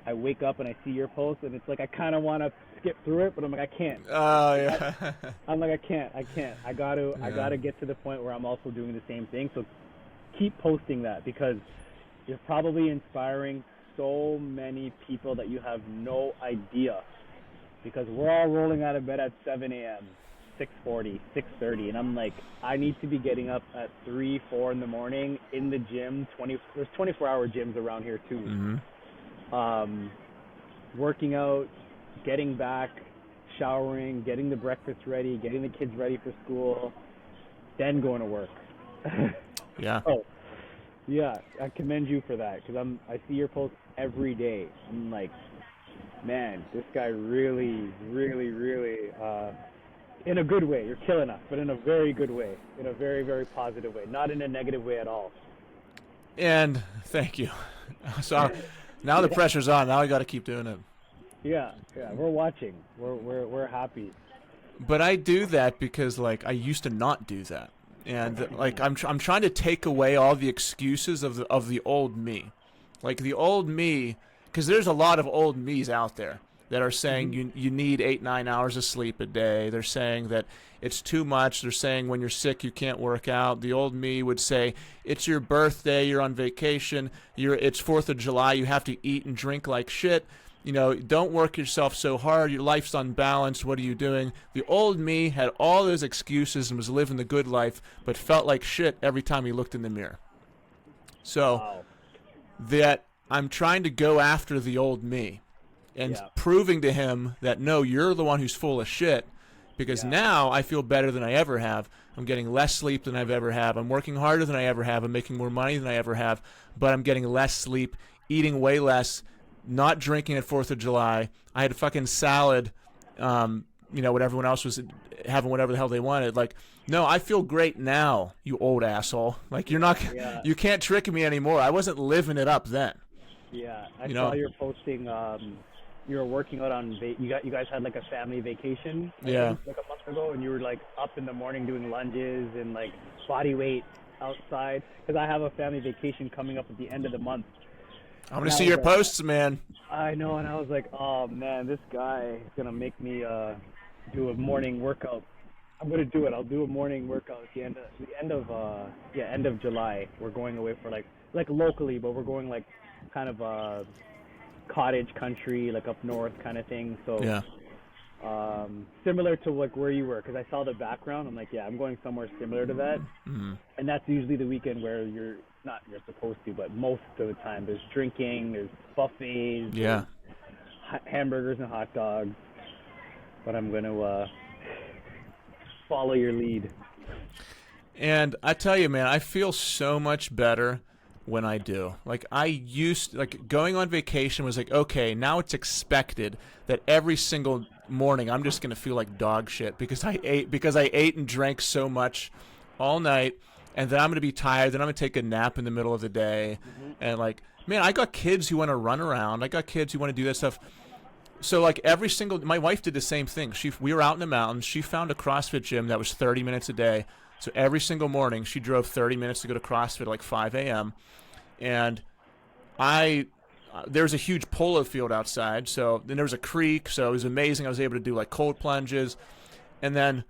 I wake up and I see your post and it's like I kind of want to skip through it, but I'm like I can't. Oh yeah. I'm like I can't. I gotta get to the point where I'm also doing the same thing. So keep posting that, because you're probably inspiring so many people that you have no idea. Because we're all rolling out of bed at 7 a.m., 6:40, 6:30, and I'm like, I need to be getting up at 3, 4 in the morning in the gym. There's 24-hour gyms around here too. Working out, getting back, showering, getting the breakfast ready, getting the kids ready for school, then going to work. Yeah. Oh, yeah, I commend you for that, because I see your posts every day. I'm like, man, this guy really, really, really, in a good way, you're killing us, but in a very good way, in a very, very positive way, not in a negative way at all. And thank you. So now the pressure's on. Now I got to keep doing it. Yeah, we're watching. We're happy. But I do that because like I used to not do that. And like I'm trying to take away all the excuses of the old me, like the old me, because there's a lot of old me's out there that are saying you need 8-9 hours of sleep a day. They're saying that it's too much. They're saying when you're sick you can't work out. The old me would say it's your birthday, you're on vacation, it's 4th of July, you have to eat and drink like shit. You know, don't work yourself so hard. Your life's unbalanced. What are you doing? The old me had all those excuses and was living the good life, but felt like shit every time he looked in the mirror. So that I'm trying to go after the old me and proving to him that, no, you're the one who's full of shit, because now I feel better than I ever have. I'm getting less sleep than I've ever have. I'm working harder than I ever have. I'm making more money than I ever have, but I'm getting less sleep, eating way less, not drinking at 4th of July. I had a fucking salad, you know, when everyone else was having whatever the hell they wanted. Like, no, I feel great now, you old asshole. Like, you're not, you can't trick me anymore. I wasn't living it up then. Yeah, I saw you're posting, you were working out on, you guys had like a family vacation, like a month ago, and you were like up in the morning doing lunges and like body weight outside. Because I have a family vacation coming up at the end of the month. I'm going to see your posts, man. I know, and I was like, oh, man, this guy is going to make me do a morning workout. I'm going to do it. I'll do a morning workout at the end of July. We're going away for like locally, but we're going like kind of cottage country, like up north kind of thing. So similar to like where you were, because I saw the background. I'm like, yeah, I'm going somewhere similar to that. And that's usually the weekend where you're supposed to, but most of the time there's drinking, there's buffets, there's hamburgers and hot dogs. But I'm going to follow your lead. And I tell you, man, I feel so much better when I do. Like, going on vacation was like, okay, now it's expected that every single morning I'm just going to feel like dog shit because I ate and drank so much all night. And then I'm going to be tired. Then I'm going to take a nap in the middle of the day. And, like, man, I got kids who want to run around. I got kids who want to do that stuff. So, like, my wife did the same thing. We were out in the mountains. She found a CrossFit gym that was 30 minutes a day. So every single morning she drove 30 minutes to go to CrossFit at, like, 5 a.m. And there's a huge polo field outside. So then there was a creek. So it was amazing. I was able to do, like, cold plunges. And then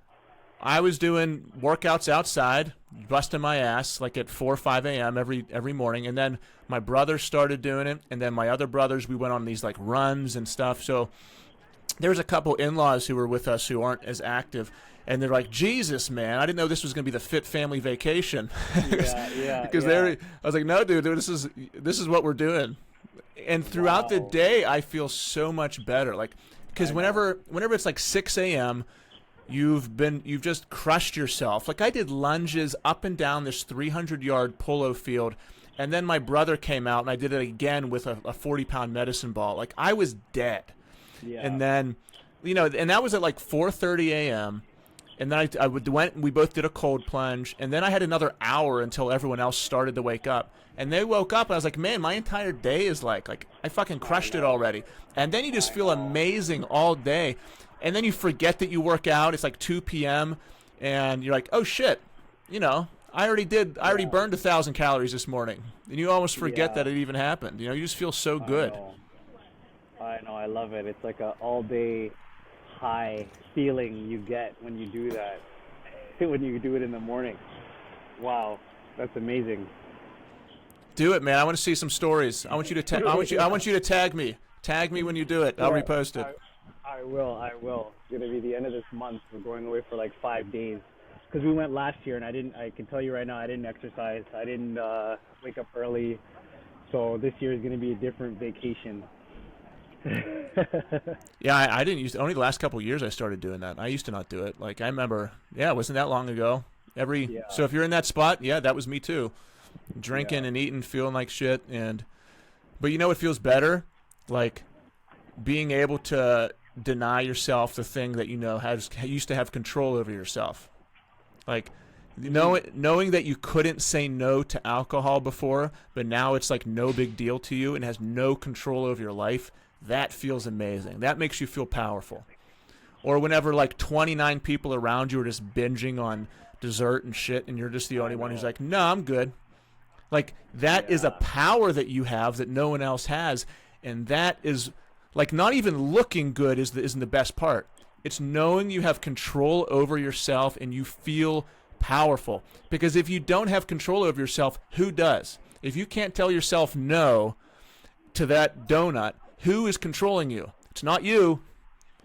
I was doing workouts outside, busting my ass like at 4 or 5 a.m. every morning. And then my brother started doing it. And then my other brothers, we went on these like runs and stuff. So There's a couple in-laws who were with us who aren't as active, and they're like, Jesus, man, I didn't know this was going to be the fit family vacation. Because I was like, no, dude, this is what we're doing. And throughout the day, I feel so much better. Like, because whenever it's like 6 a.m., you've just crushed yourself. Like, I did lunges up and down this 300-yard polo field, and then my brother came out and I did it again with a 40-pound medicine ball. Like, I was dead. Yeah. And then, and that was at like 4:30 a.m. And then we both did a cold plunge, and then I had another hour until everyone else started to wake up. And they woke up, and I was like, man, my entire day is like I fucking crushed it already. And then you just feel amazing all day. And then you forget that you work out. It's like 2 p.m., and you're like, oh, shit, I already burned 1,000 calories this morning. And you almost forget that it even happened. You just feel so good. I know. I love it. It's like an all-day high feeling you get when you do that, when you do it in the morning. Wow, that's amazing. Do it, man. I want to see some stories. I want you to I want you to tag me. Tag me when you do it. I'll repost it. I will. It's gonna be the end of this month. We're going away for like 5 days because we went last year, and I can tell you right now, I didn't exercise. I didn't wake up early. So this year is gonna be a different vacation. Yeah, I didn't use only the last couple of years I started doing that. I used to not do it. Like, I remember, it wasn't that long ago. So if you're in that spot, that was me too. Drinking and eating, feeling like shit, but it feels better, like being able to deny yourself the thing that used to have control over yourself. Like knowing that you couldn't say no to alcohol before, but now it's like no big deal to you and has no control over your life. That feels amazing. That makes you feel powerful. Or whenever like 29 people around you are just binging on dessert and shit, and you're just the only one who's like, no, I'm good. Like, that is a power that you have that no one else has, and that is, like, not even looking good isn't the best part. It's knowing you have control over yourself and you feel powerful. Because if you don't have control over yourself, who does? If you can't tell yourself no to that donut, who is controlling you? It's not you.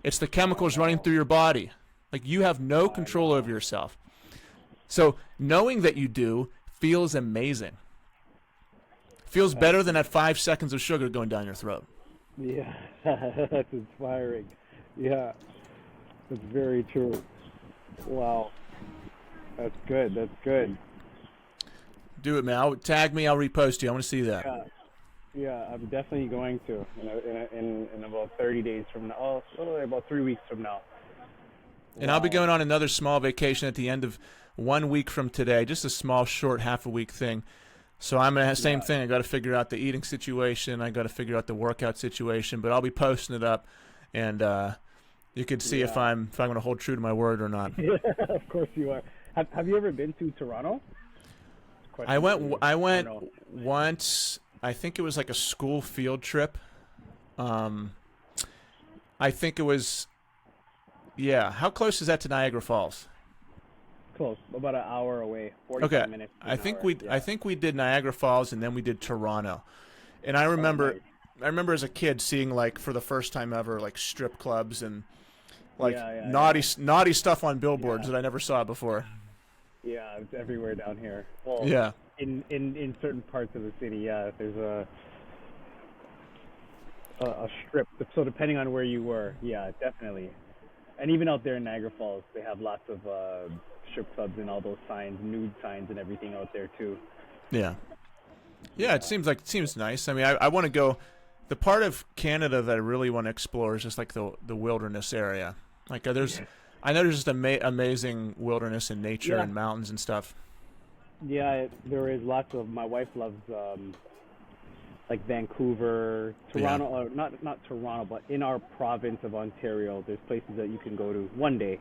It's the chemicals running through your body. Like, you have no control over yourself. So knowing that you do feels amazing. Feels better than that 5 seconds of sugar going down your throat. Yeah, that's inspiring. Yeah, that's very true. Wow. That's good. Do it, man. Tag me. I'll repost you. I want to see that. Yeah, I'm definitely going to in about 30 days from now. About 3 weeks from now. And I'll be going on another small vacation at the end of 1 week from today, just a small, short, half-a-week thing. So I'm going to have the same thing. I got to figure out the eating situation. I got to figure out the workout situation. But I'll be posting it up, and you can see if I'm going to hold true to my word or not. Yeah, of course you are. Have you ever been to Toronto? I went once. I think it was like a school field trip. I think it was. Yeah, how close is that to Niagara Falls? Close, about an hour away, 45 minutes. I think we did Niagara Falls, and then we did Toronto. And I remember as a kid seeing, like, for the first time ever, like, strip clubs and like naughty stuff on billboards that I never saw before. Yeah, it's everywhere down here. Well, yeah. In certain parts of the city, there's a strip. So depending on where you were, definitely. And even out there in Niagara Falls, they have lots of strip clubs and all those signs, nude signs and everything out there too. Yeah. Yeah, it seems nice. I mean, I want to go. The part of Canada that I really want to explore is just like the wilderness area. Like I know there's just amazing wilderness and nature and mountains and stuff. Yeah, there is lots of. My wife loves like Vancouver, Toronto. Not Toronto, but in our province of Ontario, there's places that you can go to one day.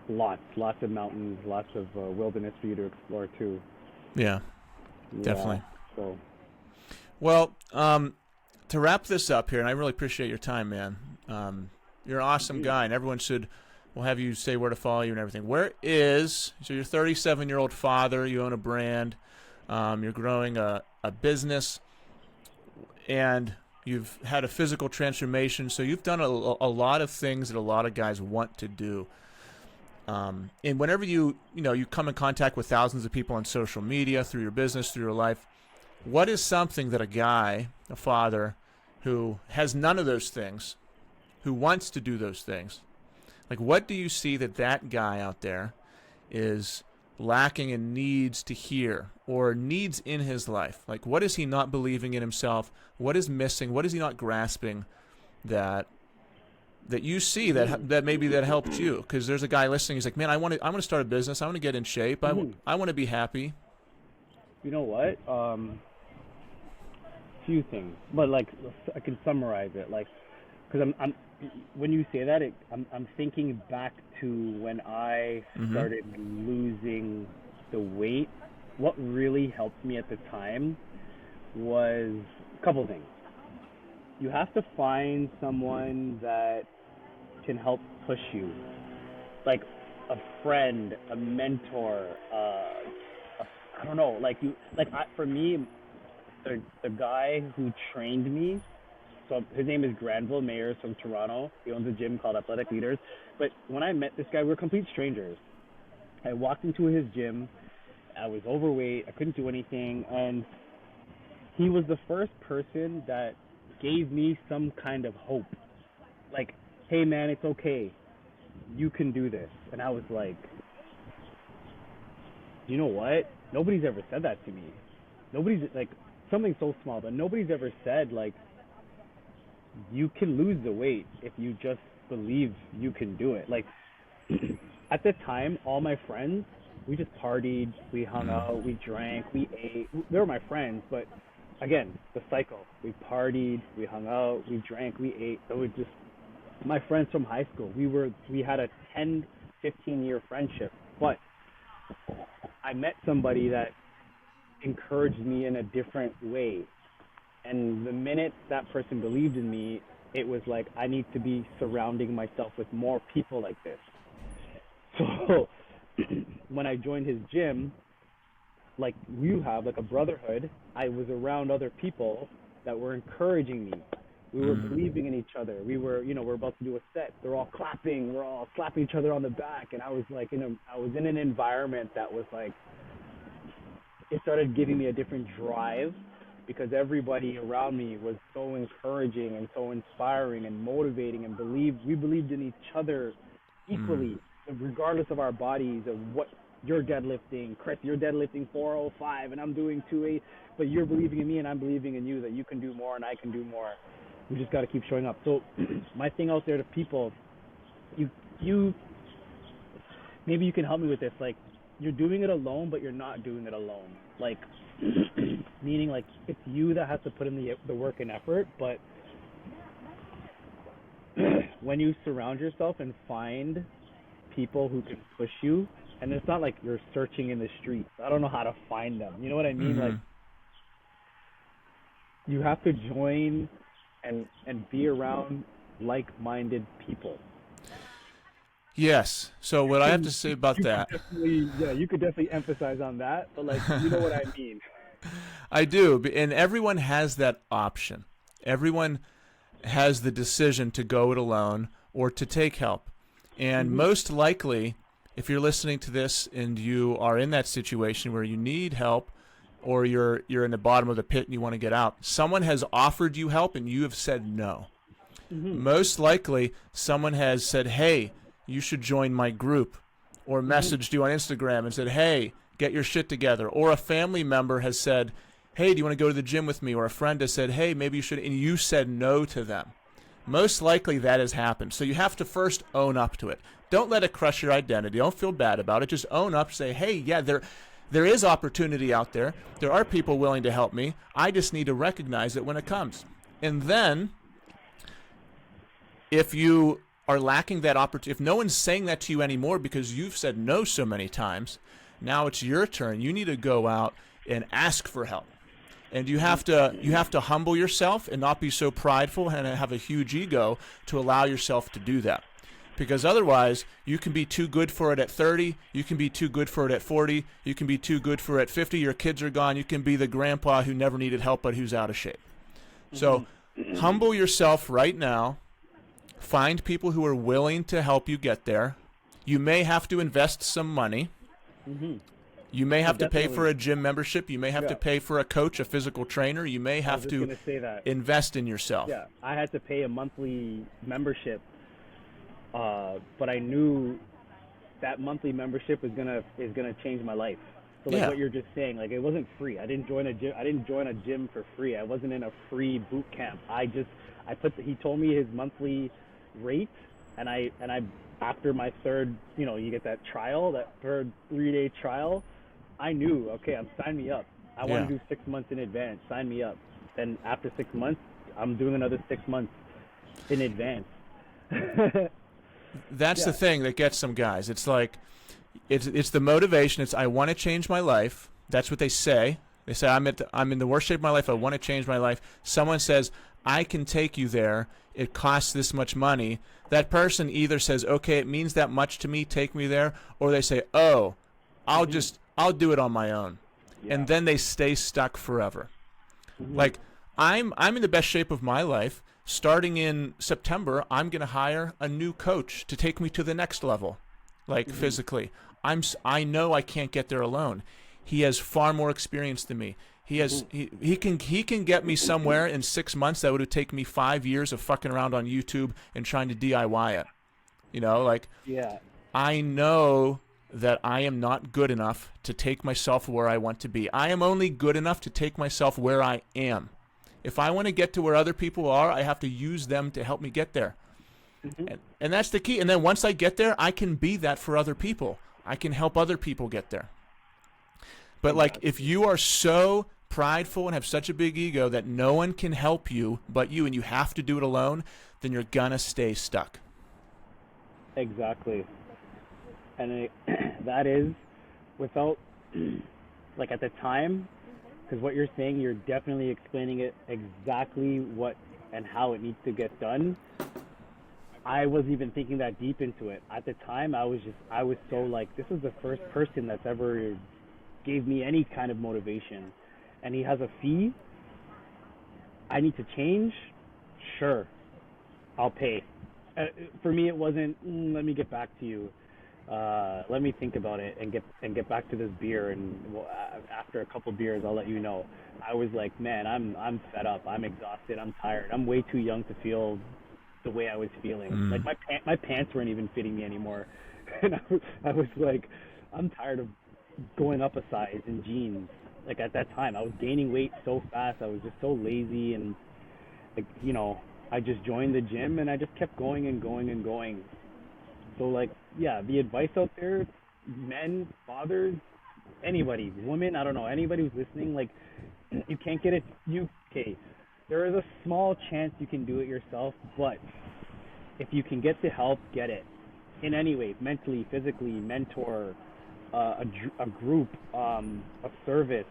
Lots of mountains, lots of wilderness for you to explore too. Yeah, definitely. So, well, to wrap this up here, and I really appreciate your time, man. You're an awesome guy, and everyone will have you say where to follow you and everything. So you're a 37-year-old father, you own a brand, you're growing a business, and You've had a physical transformation. So you've done a lot of things that a lot of guys want to do. And whenever you come in contact with thousands of people on social media, through your business, through your life, what is something that a guy, a father, who has none of those things, who wants to do those things, like what do you see that guy out there is lacking and needs to hear or needs in his life? Like what is he not believing in himself? What is missing? What is he not grasping that you see that maybe that helped you? Because there's a guy listening. He's like, man, I want to start a business. I want to get in shape. I want to be happy. You know what? Few things, but like I can summarize it. Like, because I'm when you say that, I'm thinking back to when I started losing the weight. What really helped me at the time was a couple things. You have to find someone that can help push you, like a friend, a mentor. I don't know, for me, the guy who trained me. So his name is Granville Mayers from Toronto. He owns a gym called Athletic Leaders. But when I met this guy, we were complete strangers. I walked into his gym. I was overweight. I couldn't do anything, and he was the first person that gave me some kind of hope. Like, hey man, it's okay. You can do this. And I was like, you know what? Nobody's ever said that to me. Nobody's, like, something so small, but nobody's ever said, like, you can lose the weight if you just believe you can do it. Like, at the time, all my friends, we just partied, we hung out, we drank, we ate. They were my friends, but again, the cycle. We partied, we hung out, we drank, we ate. So it just, my friends from high school, we had a 10, 15-year friendship. But I met somebody that encouraged me in a different way. And the minute that person believed in me, it was like, I need to be surrounding myself with more people like this. So when I joined his gym, like you have, like a brotherhood, I was around other people that were encouraging me. We were believing in each other. We're about to do a set. They're all clapping. We're all slapping each other on the back. And I was like, I was in an environment that was like, it started giving me a different drive, because everybody around me was so encouraging and so inspiring and motivating, and we believed in each other equally, regardless of our bodies, of what you're deadlifting. Chris, you're deadlifting 405 and I'm doing 280, but you're believing in me and I'm believing in you that you can do more and I can do more. We just got to keep showing up. So my thing out there to people, you maybe you can help me with this. Like, you're doing it alone, but you're not doing it alone. Like, meaning like it's you that has to put in the work and effort, but when you surround yourself and find people who can push you, and it's not like you're searching in the streets. I don't know how to find them. You know what I mean? Like, you have to join and be around like-minded people. Yes. So what I have to say about that. You could definitely emphasize on that, but like, you know what I mean. I do, and everyone has that option. Everyone has the decision to go it alone or to take help. And most likely, if you're listening to this and you are in that situation where you need help, or you're in the bottom of the pit and you want to get out, someone has offered you help and you have said no. Most likely, someone has said, hey, you should join my group, or messaged you on Instagram and said, hey, get your shit together. Or a family member has said, hey, do you want to go to the gym with me? Or a friend has said, hey, maybe you should, and you said no to them. Most likely that has happened. So you have to first own up to it. Don't let it crush your identity. Don't feel bad about it. Just own up. Say, hey, yeah, there is opportunity out there. There are people willing to help me. I just need to recognize it when it comes. And then if you are lacking that opportunity, if no one's saying that to you anymore because you've said no so many times, now it's your turn. You need to go out and ask for help. And you have to humble yourself and not be so prideful and have a huge ego to allow yourself to do that. Because otherwise, you can be too good for it at 30, you can be too good for it at 40, you can be too good for it at 50, your kids are gone, you can be the grandpa who never needed help but who's out of shape. So humble yourself right now. Find people who are willing to help you get there. You may have to invest some money. Mm-hmm. You may have to pay Definitely. for a gym membership. You may have to Yeah. pay for a coach, a physical trainer. You may I was have just to gonna say that. invest in yourself. Yeah, I had to pay a monthly membership, but I knew that monthly membership is gonna change my life. So like Yeah. what you're just saying, like it wasn't free. I didn't join a gym. I didn't join a gym for free. I wasn't in a free boot camp. He told me his monthly rate, and I after my third, you get that trial, that third 3-day trial. I knew, okay, sign me up. I want Yeah. to do 6 months in advance. Sign me up. Then after 6 months, I'm doing another 6 months in advance. That's Yeah. the thing that gets some guys. It's like, it's the motivation. It's, I want to change my life. That's what they say. They say, I'm in the worst shape of my life. I want to change my life. Someone says, I can take you there. It costs this much money. That person either says, okay, it means that much to me, take me there, or they say, oh, I'll do it on my own. Yeah. And then they stay stuck forever. Like, I'm in the best shape of my life. Starting in September, I'm going to hire a new coach to take me to the next level, like physically. I know I can't get there alone. He has far more experience than me. He can get me somewhere in 6 months that would have taken me 5 years of fucking around on YouTube and trying to DIY it. Yeah. I know that I am not good enough to take myself where I want to be. I am only good enough to take myself where I am. If I want to get to where other people are, I have to use them to help me get there. And that's the key. And then once I get there, I can be that for other people. I can help other people get there. But like, if you are so prideful and have such a big ego that no one can help you but you, and you have to do it alone, then you're gonna stay stuck. Exactly. And that is without, like at the time, because what you're saying, you're definitely explaining it exactly what and how it needs to get done. I wasn't even thinking that deep into it. At the time, I was so like, this is the first person that's ever gave me any kind of motivation. And he has a fee. I need to change. Sure, I'll pay. For me, it wasn't, let me get back to you. Let me think about it and get back to this beer, and after a couple beers I'll let you know. I was like, man, I'm fed up, I'm exhausted, I'm tired, I'm way too young to feel the way I was feeling. Like my pants weren't even fitting me anymore. And I was like, I'm tired of going up a size in jeans. Like at that time I was gaining weight so fast, I was just so lazy, and like, I just joined the gym and I just kept going and going and going. So like, yeah, the advice out there, men, fathers, anybody, women, I don't know, anybody who's listening, like, you can't get it. Okay, there is a small chance you can do it yourself, but if you can get the help, get it. In any way, mentally, physically, mentor, a group, a service,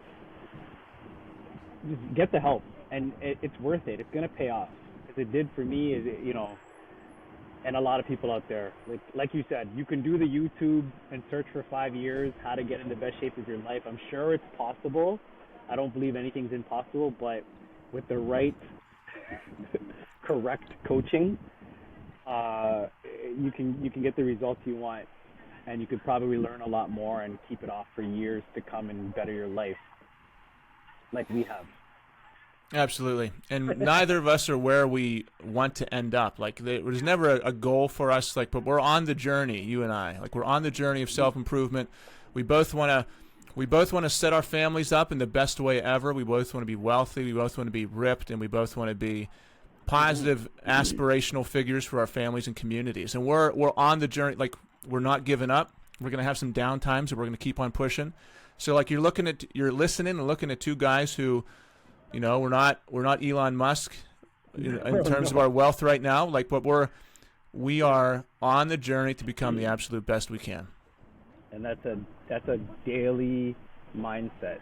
just get the help, and it's worth it. It's gonna pay off, because it did for me. And a lot of people out there, like you said, you can do the YouTube and search for 5 years how to get in the best shape of your life. I'm sure it's possible. I don't believe anything's impossible, but with the right, correct coaching, you can get the results you want, and you could probably learn a lot more and keep it off for years to come and better your life, like we have. Absolutely. And neither of us are where we want to end up. Like, there was never a goal for us, like, but we're on the journey, you and I. Like, we're on the journey of self-improvement. We both want to set our families up in the best way ever. We both want to be wealthy. We both want to be ripped, and we both want to be positive, aspirational figures for our families and communities. And we're on the journey. Like, we're not giving up. We're going to have some down times, and we're going to keep on pushing. So, like, you're listening and looking at two guys who, we're not Elon Musk in terms of our wealth right now. Like, but we are on the journey to become the absolute best we can. And that's a daily mindset.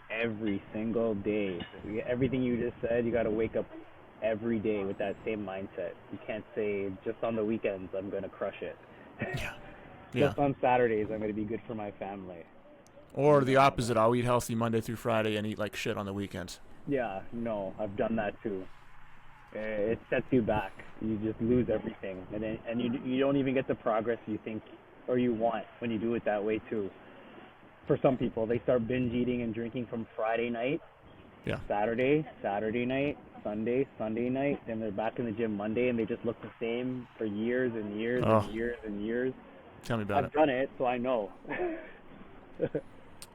Every single day. Everything you just said, you got to wake up every day with that same mindset. You can't say, just on the weekends I'm going to crush it. Yeah. Just on Saturdays I'm going to be good for my family. Or the opposite, I'll eat healthy Monday through Friday and eat like shit on the weekends. Yeah, no, I've done that too. It sets you back. You just lose everything, and you don't even get the progress you think or you want when you do it that way too. For some people, they start binge eating and drinking from Friday night, Yeah. Saturday night, Sunday night, then they're back in the gym Monday, and they just look the same for years and years Oh. and years and years. Tell me about I've done it, so I know.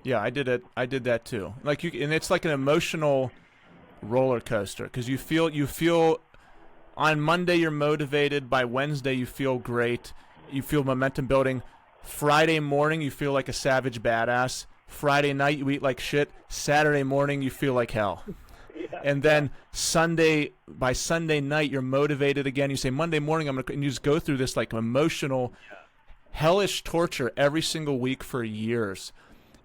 Yeah, I did it. I did that too. Like and it's like an emotional roller coaster because you feel on Monday you're motivated. By Wednesday you feel great. You feel momentum building. Friday morning you feel like a savage badass. Friday night you eat like shit. Saturday morning you feel like hell. And then by Sunday night you're motivated again. You say Monday morning and you just go through this like emotional, hellish torture every single week for years.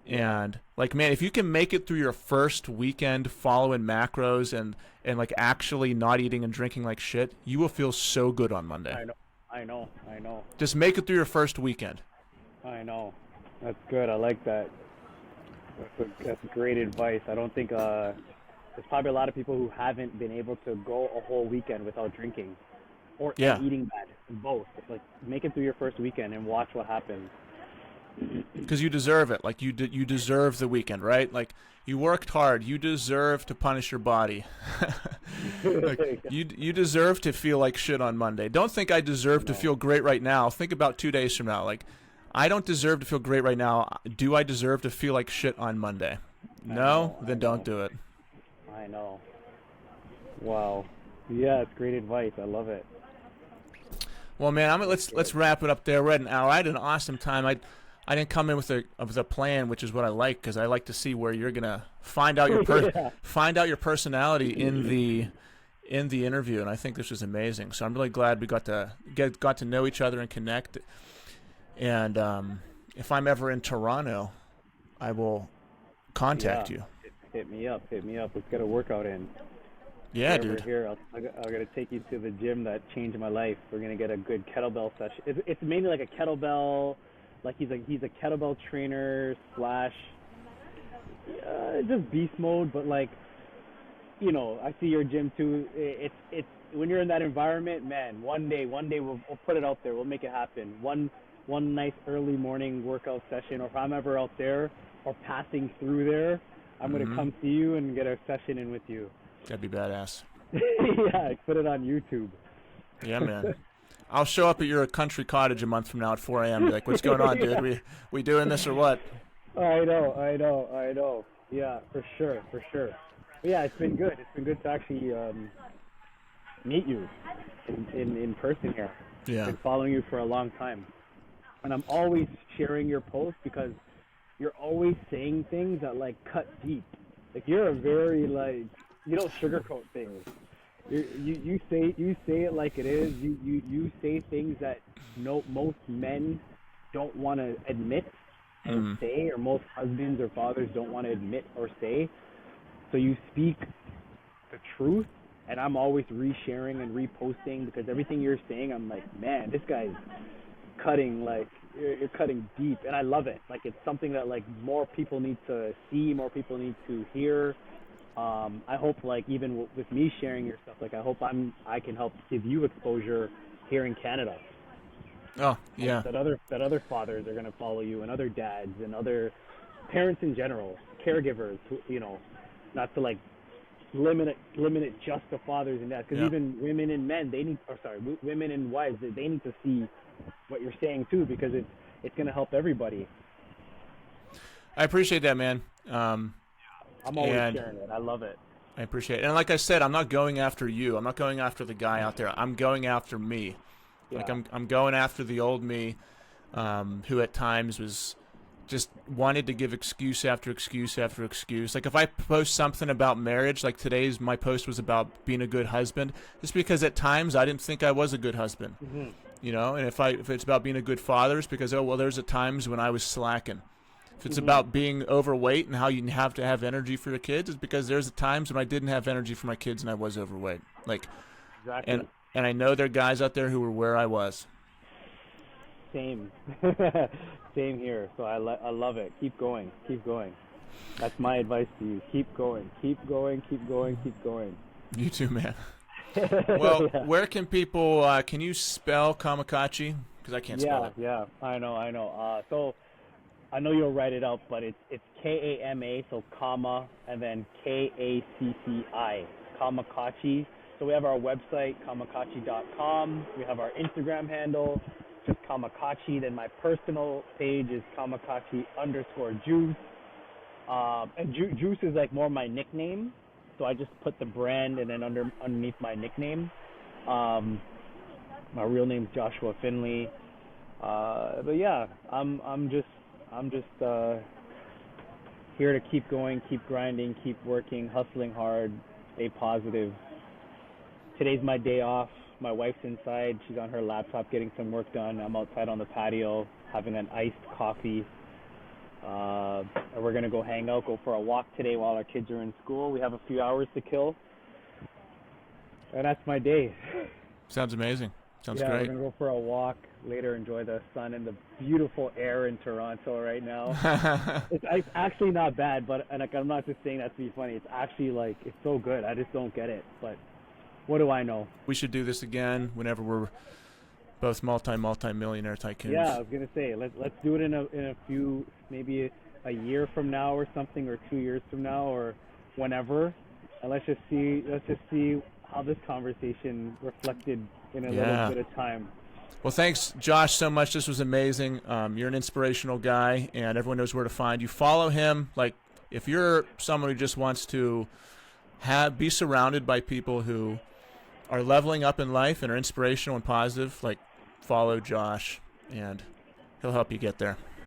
And like, man, if you can make it through your first weekend following macros and like actually not eating and drinking like shit, you will feel so good on Monday. I know. Just make it through your first weekend. I know. That's good. I like that. That's great advice. I don't think there's probably a lot of people who haven't been able to go a whole weekend without drinking or eating bad. Both. It's like, make it through your first weekend and watch what happens. Because you deserve it. Like you deserve the weekend, right? Like you worked hard. You deserve to punish your body. Like, you deserve to feel like shit on Monday. Don't think I deserve to feel great right now. Think about 2 days from now. Like I don't deserve to feel great right now. Do I deserve to feel like shit on Monday? No? Then don't do it. I know. Wow. Yeah, it's great advice. I love it. Well, man, let's wrap it up there. We're at an hour. I had an awesome time. I didn't come in with a plan, which is what I like, because I like to see where you're gonna find out your personality in the interview, and I think this was amazing. So I'm really glad we got to know each other and connect. And if I'm ever in Toronto, I will contact you. Hit me up. Let's get a workout in. Yeah, dude. Over here, I'm gonna take you to the gym that changed my life. We're gonna get a good kettlebell session. It's mainly like a kettlebell. Like he's a kettlebell trainer / just beast mode. But like, I see your gym too. It's when you're in that environment, man. One day we'll put it out there. We'll make it happen. One nice early morning workout session, or if I'm ever out there or passing through there, I'm gonna come see you and get a session in with you. That'd be badass. Yeah, put it on YouTube. Yeah, man. I'll show up at your country cottage a month from now at 4 a.m. Be like, what's going on, dude? Yeah. We doing this or what? I know. Yeah, for sure. But yeah, it's been good. It's been good to actually meet you in person here. Yeah. I've been following you for a long time. And I'm always sharing your posts because you're always saying things that, like, cut deep. Like, you're a very, like, you don't sugarcoat things. You say it like it is. You say things that most men don't want to admit and say, or most husbands or fathers don't want to admit or say. So you speak the truth, and I'm always resharing and reposting because everything you're saying, I'm like, man, this guy's cutting, like, you're cutting deep, and I love it. Like, it's something that, like, more people need to see, more people need to hear. I hope, like, even with me sharing your stuff, like, I hope I can help give you exposure here in Canada. Oh, yeah. That other fathers are going to follow you, and other dads, and other parents in general, caregivers, who, not to, like, limit it just to fathers and dads, because even women and men, women and wives, they need to see what you're saying too, because it's going to help everybody. I appreciate that, man. I'm always sharing it. I love it. I appreciate it. And like I said, I'm not going after you. I'm not going after the guy out there. I'm going after me. Yeah. Like I'm going after the old me, who at times was just wanted to give excuse after excuse after excuse. Like if I post something about marriage, like my post was about being a good husband, just because at times I didn't think I was a good husband. Mm-hmm. And if it's about being a good father, it's because, there's at times when I was slacking. If it's about being overweight and how you have to have energy for your kids, it's because there's times when I didn't have energy for my kids and I was overweight. Like, exactly. And I know there are guys out there who were where I was. Same. Same here. So I love it. Keep going. That's my advice to you. Keep going. You too, man. Well, Yeah. where can people? Can you spell Kamakacci? Because I can't spell Yeah, it. yeah, I know, I know. So I know you'll write it out, but it's Kama, so comma, and then Kacci, Kamakacci. So we have our website, kamakacci.com. We have our Instagram handle, just Kamakacci. Then my personal page is Kamakacci_juice. And Juice is like more my nickname, so I just put the brand and then underneath my nickname. My real name's Joshua Findlay. But yeah, I'm just here to keep going, keep grinding, keep working, hustling hard, stay positive. Today's my day off. My wife's inside. She's on her laptop getting some work done. I'm outside on the patio having an iced coffee. And we're gonna go hang out, go for a walk today while our kids are in school. We have a few hours to kill, and that's my day. Sounds amazing. Sounds Yeah, we're great. gonna go for a walk later, enjoy the sun and the beautiful air in Toronto right now. It's actually not bad, but and like, I'm not just saying that to be funny. It's actually like it's so good. I just don't get it, but what do I know? We should do this again whenever we're both multi-millionaire tycoons. Yeah, I was gonna say let's do it in a few, maybe a year from now or something, or 2 years from now, or whenever, and let's just see how this conversation reflected in a little bit of time. Well, thanks, Josh, so much. This was amazing. You're an inspirational guy, and everyone knows where to find you. Follow him. Like, if you're someone who just wants to be surrounded by people who are leveling up in life and are inspirational and positive, like, follow Josh, and he'll help you get there.